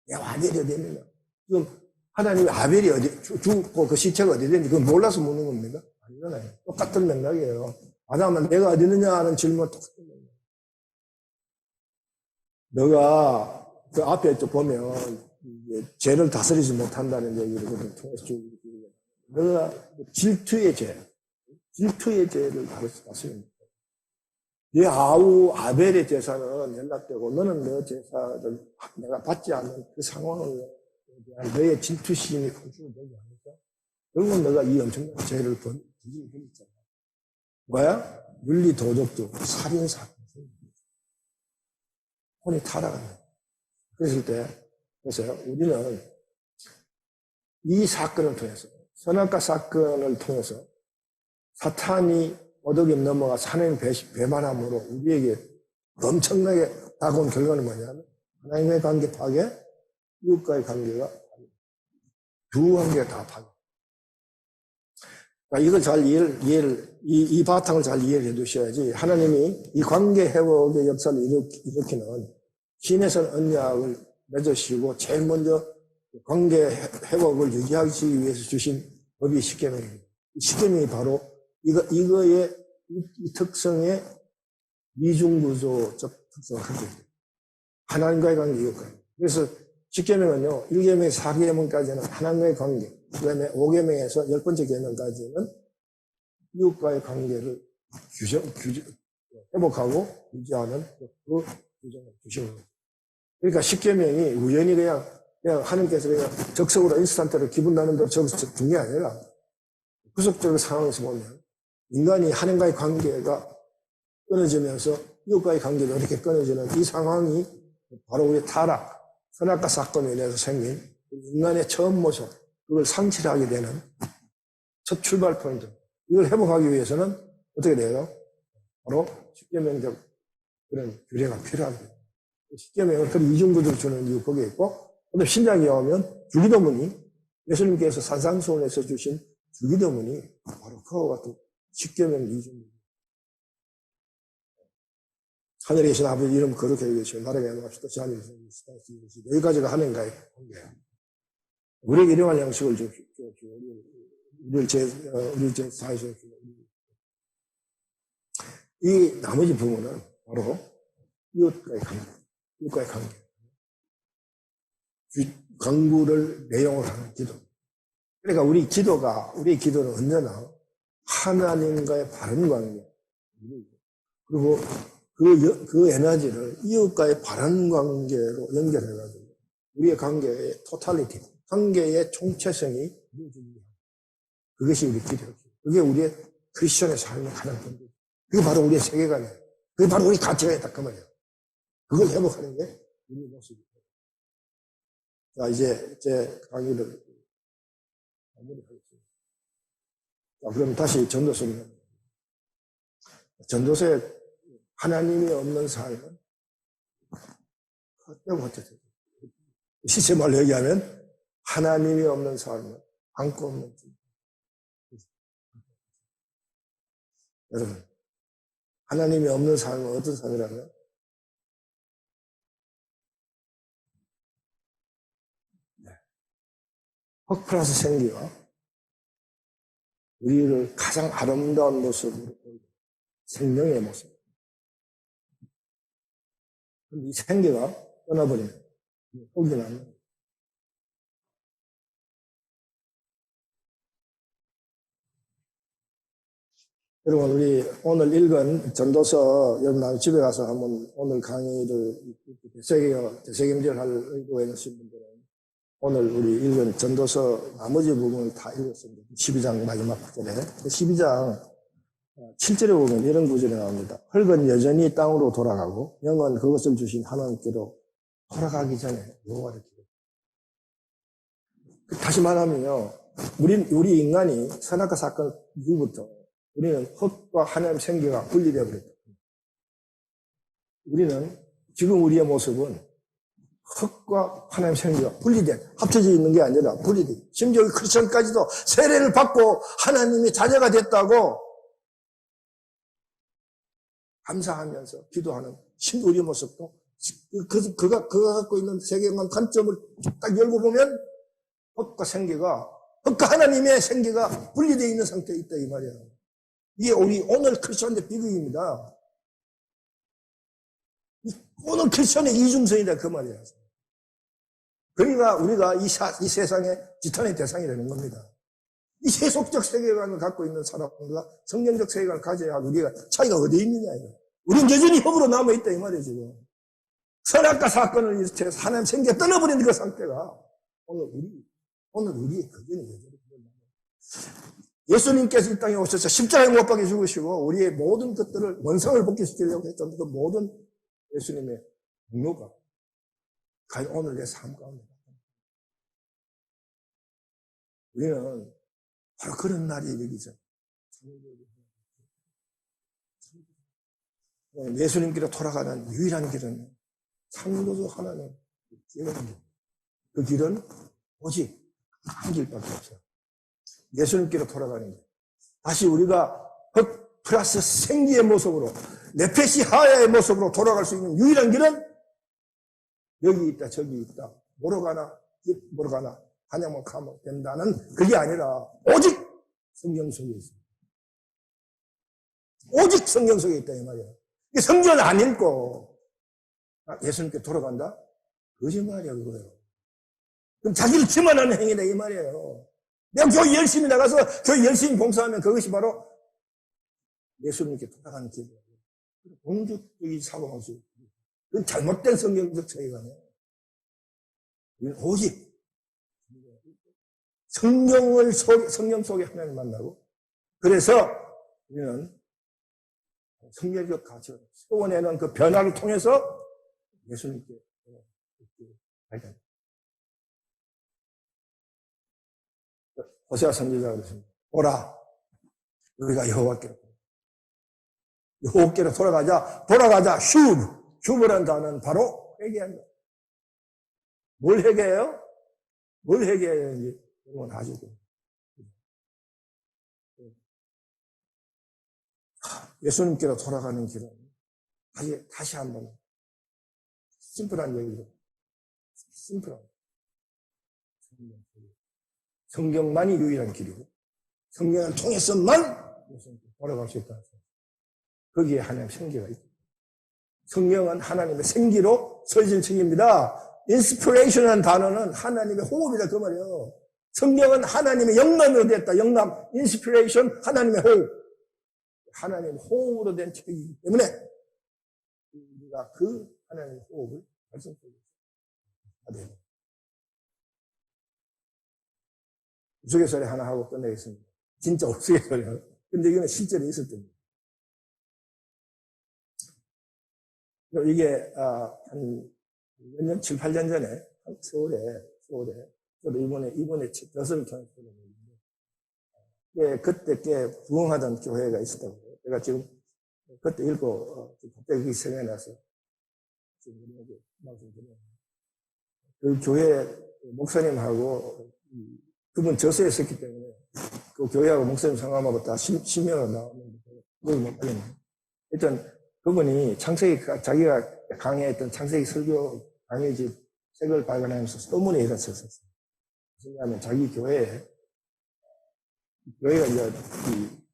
내 아벨이 어디 있느냐? 지금 하나님이 아벨이 어디 죽고 그 시체가 어디 있는지 그걸 몰라서 묻는 겁니까? 아니잖아요. 똑같은 맥락이에요. 아담은 내가 어디 있느냐 하는 질문은 똑같은 맥락. 너가 그 앞에 또 보면 죄를 다스리지 못한다는 얘기를 통해서 쭉 너가 질투의 죄를 다스립니다. 네 아우 아벨의 제사는 연락되고 너는 너 제사를 내가 받지 않는 그 상황을 대한 너의 질투심이 컨트롤되지 않을까? 결국은 너가 이 엄청난 죄를 벌였잖아. 뭐야? 윤리 도덕적 살인 사건. 혼이 타락하는 거예요. 그랬을 때 그래서 우리는 이 사건을 통해서 선악과 사건을 통해서 사탄이 오덕에 넘어가 하나님 배반함으로 우리에게 엄청나게 다가온 결과는 뭐냐면 하나님의 관계 파괴, 이웃과의 관계가 파괴. 두 관계가 다 파괴. 그러니까 이걸 잘 이 바탕을 잘 이해를 해 두셔야지 하나님이 이 관계 회복의 역사를 일으키는 신에서 언약을 맺으시고 제일 먼저 관계 회복을 유지하기 위해서 주신 법이 십계명입니다. 십계명이 바로 이거의 이 특성의 이중구조적 특성을 갖고 있어요. 하나님과의 관계 이것까지. 그래서 십계명은요 1계명, 4계명까지는 하나님과의 관계, 그 다음에 5계명에서 10번째 계명까지는 이웃과의 관계를 회복하고 유지하는 그 규정을 주신 거예요. 그러니까 십계명이 우연히 그냥 하나님께서 그냥 적석으로 인스턴트로 기분 나는 대로 적어서 준 게 아니라 구속적인 상황에서 보면 인간이 하나님과의 관계가 끊어지면서 이웃과의 관계도 이렇게 끊어지는 이 상황이 바로 우리 타락, 선악과 사건에 인해서 생긴 인간의 처음 모습, 그걸 상실하게 되는 첫 출발 포인트. 이걸 회복하기 위해서는 어떻게 돼요? 바로 십계명적 그런 규례가 필요합니다. 십계명은 그런 이중구조를 주는 이유 거기에 있고, 근데 신약에 오면 주기도문이 예수님께서 산상수훈에서 주신 주기도문이 바로 그와 같은 십계명 이중구조. 하늘에 계신 아버지 이름 거룩하게 계시고 나라가 영광합시다. 제한이 있으시다. 여기까지가 하나님과의 관계예요. 우리에게 일용할 양식을 주십시오. 우리 제 사회에서 이 나머지 부분은 바로 이웃과의 관계. 이웃과의 관계. 강구를 내용을 하는 기도. 그러니까 우리의 기도는 언제나 하나님과의 바른 관계. 그리고 그 에너지를 이웃과의 바른 관계로 연결해가지고 우리의 관계의 토탈리티, 관계의 총체성이 이루어집니다. 그것이 우리 기도예요. 그게 우리의 크리스천의 삶의 가장 큰 것. 그게 바로 우리의 세계관이에요. 그게 바로 우리 가치가 있다 그 말이에요. 그걸 회복하는 게 우리의 모습이에요. 자, 이제 제 강의를 마무리하겠습니다. 자, 그럼 다시 전도서입니다. 전도서에 하나님이 없는 삶은 헛되고 시체말로 얘기하면 하나님이 없는 삶은 안고 없는 삶. 여러분, 하나님이 없는 삶은 어떤 삶이라면 헛 플러스 생기와 우리를 가장 아름다운 모습으로 보이는 생명의 모습. 이 생계가 떠나버리면 혹이 나는 여러분 우리 오늘 읽은 전도서 여러분 나중에 집에 가서 한번 오늘 강의를 되새김질할 의도가 있으신 분들은 오늘 우리 읽은 전도서 나머지 부분을 다 읽었습니다. 12장 마지막 절에 12장 7절에 보면 이런 구절이 나옵니다. 흙은 여전히 땅으로 돌아가고 영은 그것을 주신 하나님께로 돌아가기 전에 여호와를 기도. 다시 말하면요, 우리 인간이 선악과 사건 이후부터 우리는 흙과 하나님 생계가 분리되어 버렸다. 우리는 지금 우리의 모습은 흙과 하나님 생계가 분리된, 합쳐져 있는 게 아니라 분리된. 심지어 크리스천까지도 세례를 받고 하나님이 자녀가 됐다고 감사하면서 기도하는 우리의 모습도 그가 갖고 있는 세계관 관점을 딱 열고 보면 흙과 생계가, 흙과 하나님의 생계가 분리되어 있는 상태에 있다 이 말이에요. 이게 우리 오늘 크리스천의 비극입니다. 오늘 크리스천의 이중성이다 그 말이에요. 그러니까 우리가 이 세상의 지탄의 대상이 되는 겁니다. 이 세속적 세계관을 갖고 있는 사람과 성경적 세계관을 가져야 할 우리가 차이가 어디 있느냐 이거. 우리는 여전히 흙으로 남아있다 이 말이에요 지금. 선악과 사건을 일으켜서 하나님 생계 떠나버리는 그 상태가 오늘 우리의 거전이 여전히 예수님께서 이 땅에 오셔서 십자가에 못 박혀 죽으시고 우리의 모든 것들을 원성을 복귀시키려고 했던 그 모든 예수님의 공로가 과연 오늘 내 삶 가운데 우리는 바로 그런 날이 되기 전 예수님께로 돌아가는 유일한 길은 창조주 하나님 길입니다. 그 길은 오직 한 길밖에 없어요. 예수님께로 돌아가는 길. 다시 우리가 흙 플러스 생기의 모습으로 네페시 하야의 모습으로 돌아갈 수 있는 유일한 길은 여기 있다 저기 있다 뭐로 가나 한양만 가면 된다는 그게 아니라 오직 성경 속에 있습니다. 오직 성경 속에 있다 이 말이에요. 성경을 안 읽고 예수님께 돌아간다? 거짓말이야 그거예요. 그럼 자기를 기만하는 행위다 이 말이에요. 내가 교회 열심히 나가서 교회 열심히 봉사하면 그것이 바로 예수님께 돌아가는 길이에요. 공격적인 사고방식. 그건 잘못된 성경적 체계관이에요. 우리는 오직 성령 속에 하나님 만나고, 그래서 우리는 성경적 가치를 세워내는 그 변화를 통해서 예수님께 발견. 호세아 선지자가 그랬습니다. 오라, 우리가 여호와께로 돌아가자. 슈브라는 단어는 바로 회개한다. 뭘 회개해요? 뭘 회개해야 되는지 여러분 아시죠? 예수님께로 돌아가는 길은 다시 한번 심플한 얘기죠. 심플한. 성경만이 유일한 길이고 성경을 통해서만 예수님께 돌아갈 수 있다는 사실. 거기에 하나님의 생기가 있다. 성경은 하나님의 생기로 서진 책입니다. 인스피레이션이라는 단어는 하나님의 호흡이다 그 말이에요. 성경은 하나님의 영감으로 됐다. 영감, 인스피레이션, 하나님의 호흡. 하나님의 호흡으로 된 책이기 때문에 우리가 그 하나님의 호흡을 발전하게 됩니다. 우스갯소리 하나 하고 끝내겠습니다. 진짜 우스갯소리예요. 근데 이거는 실제로 있었답니다. 이게 한 몇 년, 7, 8년 전에 서울에 저도 이번에 벼슬을 통해서 들었는데 그때 꽤 부흥하던 교회가 있었다고 해요. 제가 지금 그때 읽고 갑자기 생각이 나서 지금 말씀드려요. 그 교회 목사님하고 그분 저수에 있었기 때문에 그 교회하고 목사님 상담하고 다 실명으로 나왔는데 그걸 못 알렸네요. 일단 그분이 자기가 강의했던 창세기 설교 강의집 책을 발간하면서 소문에 일었었어요. 왜냐하면 자기 교회가 이제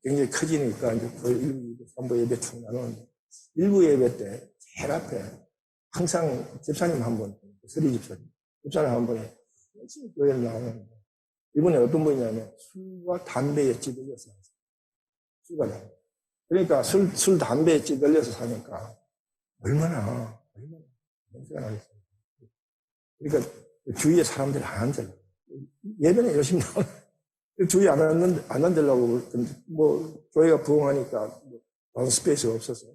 굉장히 커지니까 이제 거의 1부, 3부 예배 쭉 나누는데 1부 예배 때 제일 앞에 항상 집사님 한 분, 서리 집사님 한 분이 교회를 나오는데 이분이 어떤 분이냐면 술과 담배에 찌들려서 술과 담배. 그러니까 술 담배에 찌들려서 사니까 얼마나 냄새가 나겠어요. 그러니까 주위에 사람들이 안 앉아요. 예전에 열심히 나오는 주위에 안 앉으려고 뭐 교회가 부흥하니까 뭐 스페이스가 없어서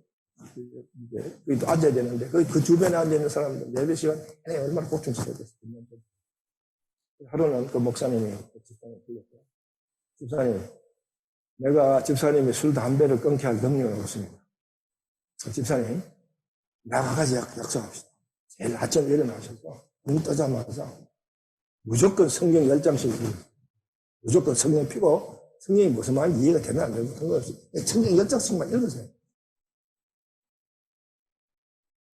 이제 앉아야 되는데 그 주변에 앉아 있는 사람들 예배 시간 내내 얼마나 고충스러웠겠어요. 하루는 그 목사님이 집사님 불렀어요. 집사님, 내가 집사님이 술 담배를 끊게 할 능력은 없습니다. 집사님, 나가가지 약속합시다. 제일 아침에 일어나셔서 눈 뜨자마자 무조건 성경 10장씩 읽으세요. 무조건 성경 피고 성경이 무슨 말인지 이해가 되면 안 되고 상관없이 성경 10장씩만 읽으세요.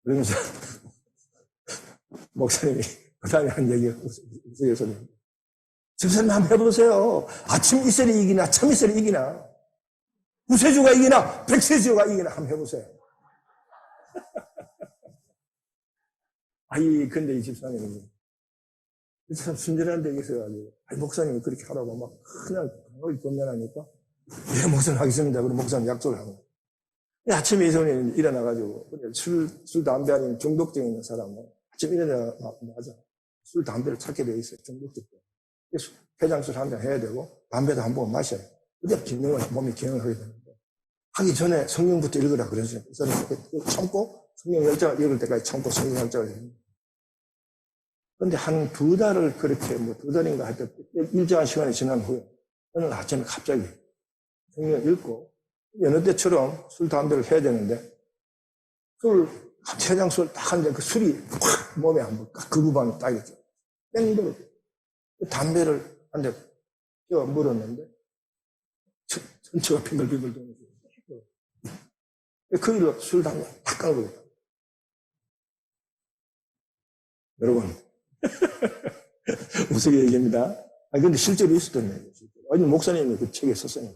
그러면서 목사님이 그 다음에 한 얘기가 우스갯소리. 집사님 한번 해보세요. 아침 이슬이 이기나 참 이슬이 이기나 구세주가 이기나 백세주가 이기나 한번 해보세요. 근데 이 집사님이 참 순진한 데 있어가지고 목사님이 그렇게 하라고 막 그냥 강하게 권면하니까 예, 목사님 하겠습니다. 그럼 목사님 약속을 한 거예요. 아침에 이 손이 일어나가지고 술 담배 아닌 중독증 있는 사람은 아침에 일어나자마자 술 담배를 찾게 돼 있어요. 중독증. 폐장술 한 잔 해야 되고 담배도 한 번 마셔요. 그때 몸이 기능하게 되는데 하기 전에 성경부터 읽으라 그랬어요. 그래서 참고 성경 10장을 읽을 때까지 참고 성경 10장을 읽는. 그런데 한 2달을 그렇게 2달인가 하여튼 일정한 시간이 지난 후에 어느 아침에 갑자기 성경을 읽고 여느 때처럼 술 담배를 해야 되는데 폐장술 딱 하는데 그 술이 확 몸에 한번 그 부분에 딱 있죠. 땡 담배를 한 대 끼워 물었는데 전체가 빙글빙글 도면서 그 일로 술 담배 딱 까버렸다. 여러분 무슨 얘기입니다. 근데 실제로 있었던 얘기예요. 아니 목사님이 그 책에 썼어요.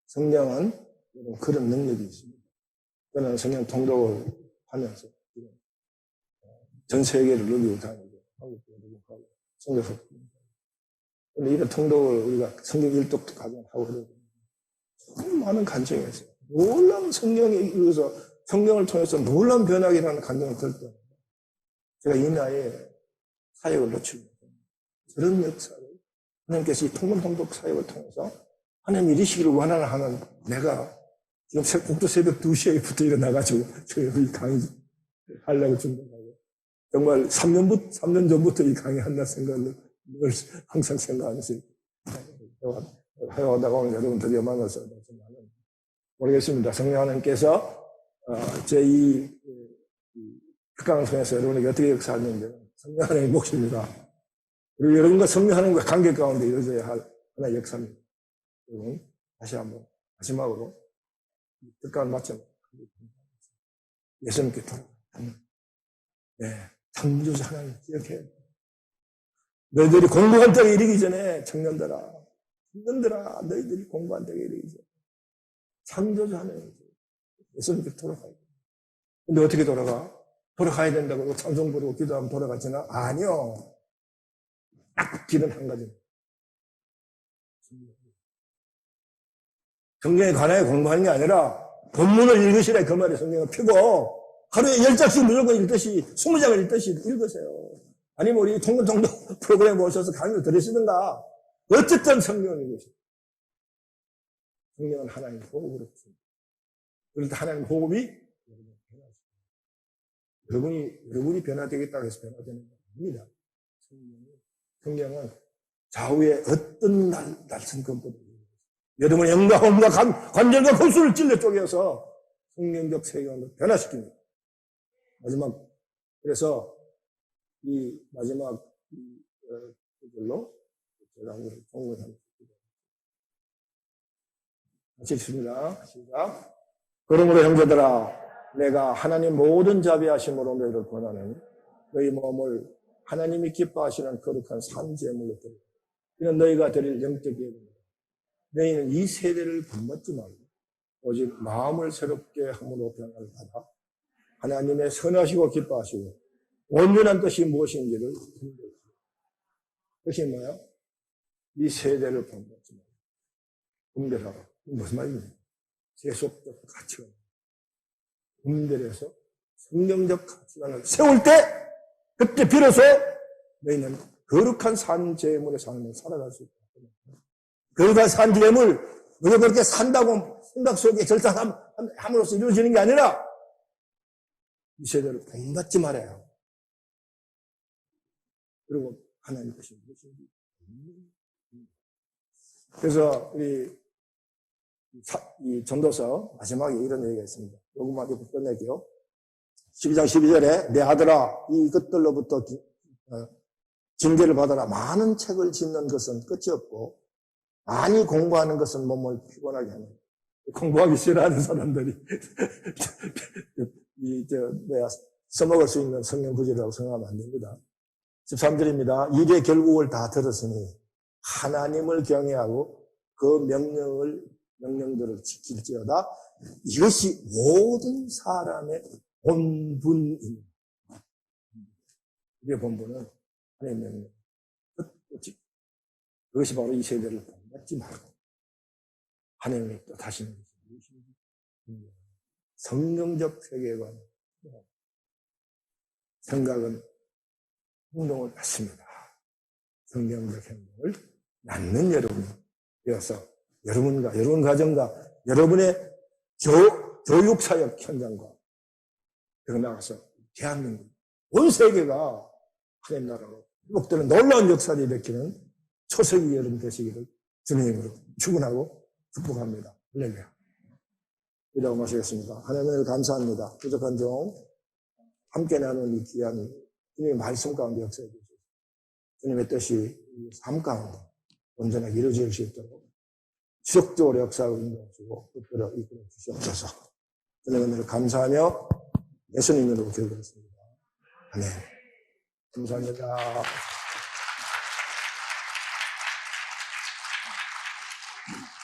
성경은 그런 능력이 있습니다. 저는 성경 통독을 하면서 전 세계를 누비고 다니고 한국도 누비고 가고 성경서 근데 이런 통독을 우리가 성경 일독도 가져하고 그러고 너무 많은 간증이 있어요. 놀라운 성경에 읽어서 성경을 통해서 놀라운 변화기라는 감정을 들 때 제가 이 나이에 사역을 놓치고 저런 역사를 하나님께서 이 통문통독 사역을 통해서 하나님 이루시기를 원하는 하는 내가 지금 국도 새벽 2시에부터 일어나가지고 저 여기 강의 하려고 준비하고 정말 3년 전부터 이 강의 한다 생각을 늘 항상 생각하면서 해오다가 오늘 여러분 드디어 만나서 모르겠습니다. 성령 하나님께서 제 특강을 통해서 여러분에게 어떻게 역사하는지 성령 하나님의 몫입니다. 그리고 여러분과 성령 하나님과 관계 가운데 이루어져야 할 하나의 역사입니다. 여러분 다시 한번 마지막으로 특강을 마쳐 예수님께 돌아가는 창조주 하나님 기억해. 너희들이 공부한 때에 이르기 전에 청년들아 너희들이 공부한 때에 이르기 전에 창조주 하나님 예수님께 돌아가야 돼. 근데 어떻게 돌아가? 돌아가야 된다고 찬송 부르고 기도하면 돌아가지나? 아니요. 딱 길은 한 가지입니다. 성경에 관하여 공부하는 게 아니라 본문을 읽으시라 그 말이 성경을 펴고 하루에 10장씩 무조건 읽듯이 20장을 읽듯이 읽으세요. 아니면 우리 통독 프로그램에 오셔서 강의를 들으시든가 어쨌든 성경을 읽으세요. 성경은 하나님의 호흡으로 줍니다. 그럴 때 하나님의 호흡이 여러분이 변화되겠다고 해서 변화되는 게 아닙니다. 성경은 좌우에 어떤 날선 근본을 여러분의 영과 호흡과 관절과 골수를 찔러 쪼개서 성경적 세계관을 변화시킵니다. 그래서 이 마지막 글로 제가 오늘 종문합니다. 마치겠습니다. 시작. 그러므로 형제들아 내가 하나님 모든 자비하심으로 너희를 권하노니 너희 몸을 하나님이 기뻐하시는 거룩한 산제물로 드리라. 이는 너희가 드릴 영적 예배입니다. 너희는 이 세대를 본받지 말고 오직 마음을 새롭게 함으로 변화를 받아 하나님의 선하시고 기뻐하시고 온전한 뜻이 무엇인지를 분별하라. 그것이 뭐예요? 이 세대를 본받지 말고 분별하라. 무슨 말입니까? 세속적 가치관 분별해서 성경적 가치관을 세울 때 그때 비로소 너희는 거룩한 산제물의 삶을 살아갈 수 있다. 거룩한 산제물 우리가 그렇게 산다고 생각 속에 절단함으로써 이루어지는 게 아니라 이 세대를 본받지 말아요. 그리고 하나님 것이 무엇인지. 그래서 이 전도서 마지막에 이런 얘기가 있습니다. 요것만 듣고 끝낼게요. 12장 12절에 내 아들아 이것들로부터 징계를 받아라. 많은 책을 짓는 것은 끝이 없고 많이 공부하는 것은 몸을 피곤하게 하는 거예요. 공부하기 싫어하는 사람들이 써먹을 수 있는 성경 구절이라고 생각하면 안 됩니다. 13절입니다. 이제 결국을 다 들었으니 하나님을 경외하고 그 명령들을 지킬지어다. 이것이 모든 사람의 본분입니다. 우리의 본분은 하나님의 명령. 그것이 바로 이 세대를 본받지 말고 하나님의 또 다시는 성경적 세계관, 생각은 행동을 낳습니다. 성경적 행동을 낳는 여러분이 되어서 여러분과 여러분 가정과 여러분의 교육사역 현장과 그리고 나가서 대한민국 온 세계가 하나님 나라로 회복되는 놀라운 역사를 일으키는 초석이 여러분 되시기를 주님으로 축원하고 축복합니다. 할렐루야. 기도하고 마시겠습니다. 하나님을 감사합니다. 부족한 종 함께 나눈 이 귀한 주님의 말씀 가운데 역사해 주시고 주님의 뜻이 삶 가운데 온전하게 이루어질 수 있도록 지속적으로 역사하고 인도하시고 끝으로 이끌어 주시옵소서. 주님을 감사하며 예수님으로 기도드렸습니다. 아멘. 감사합니다.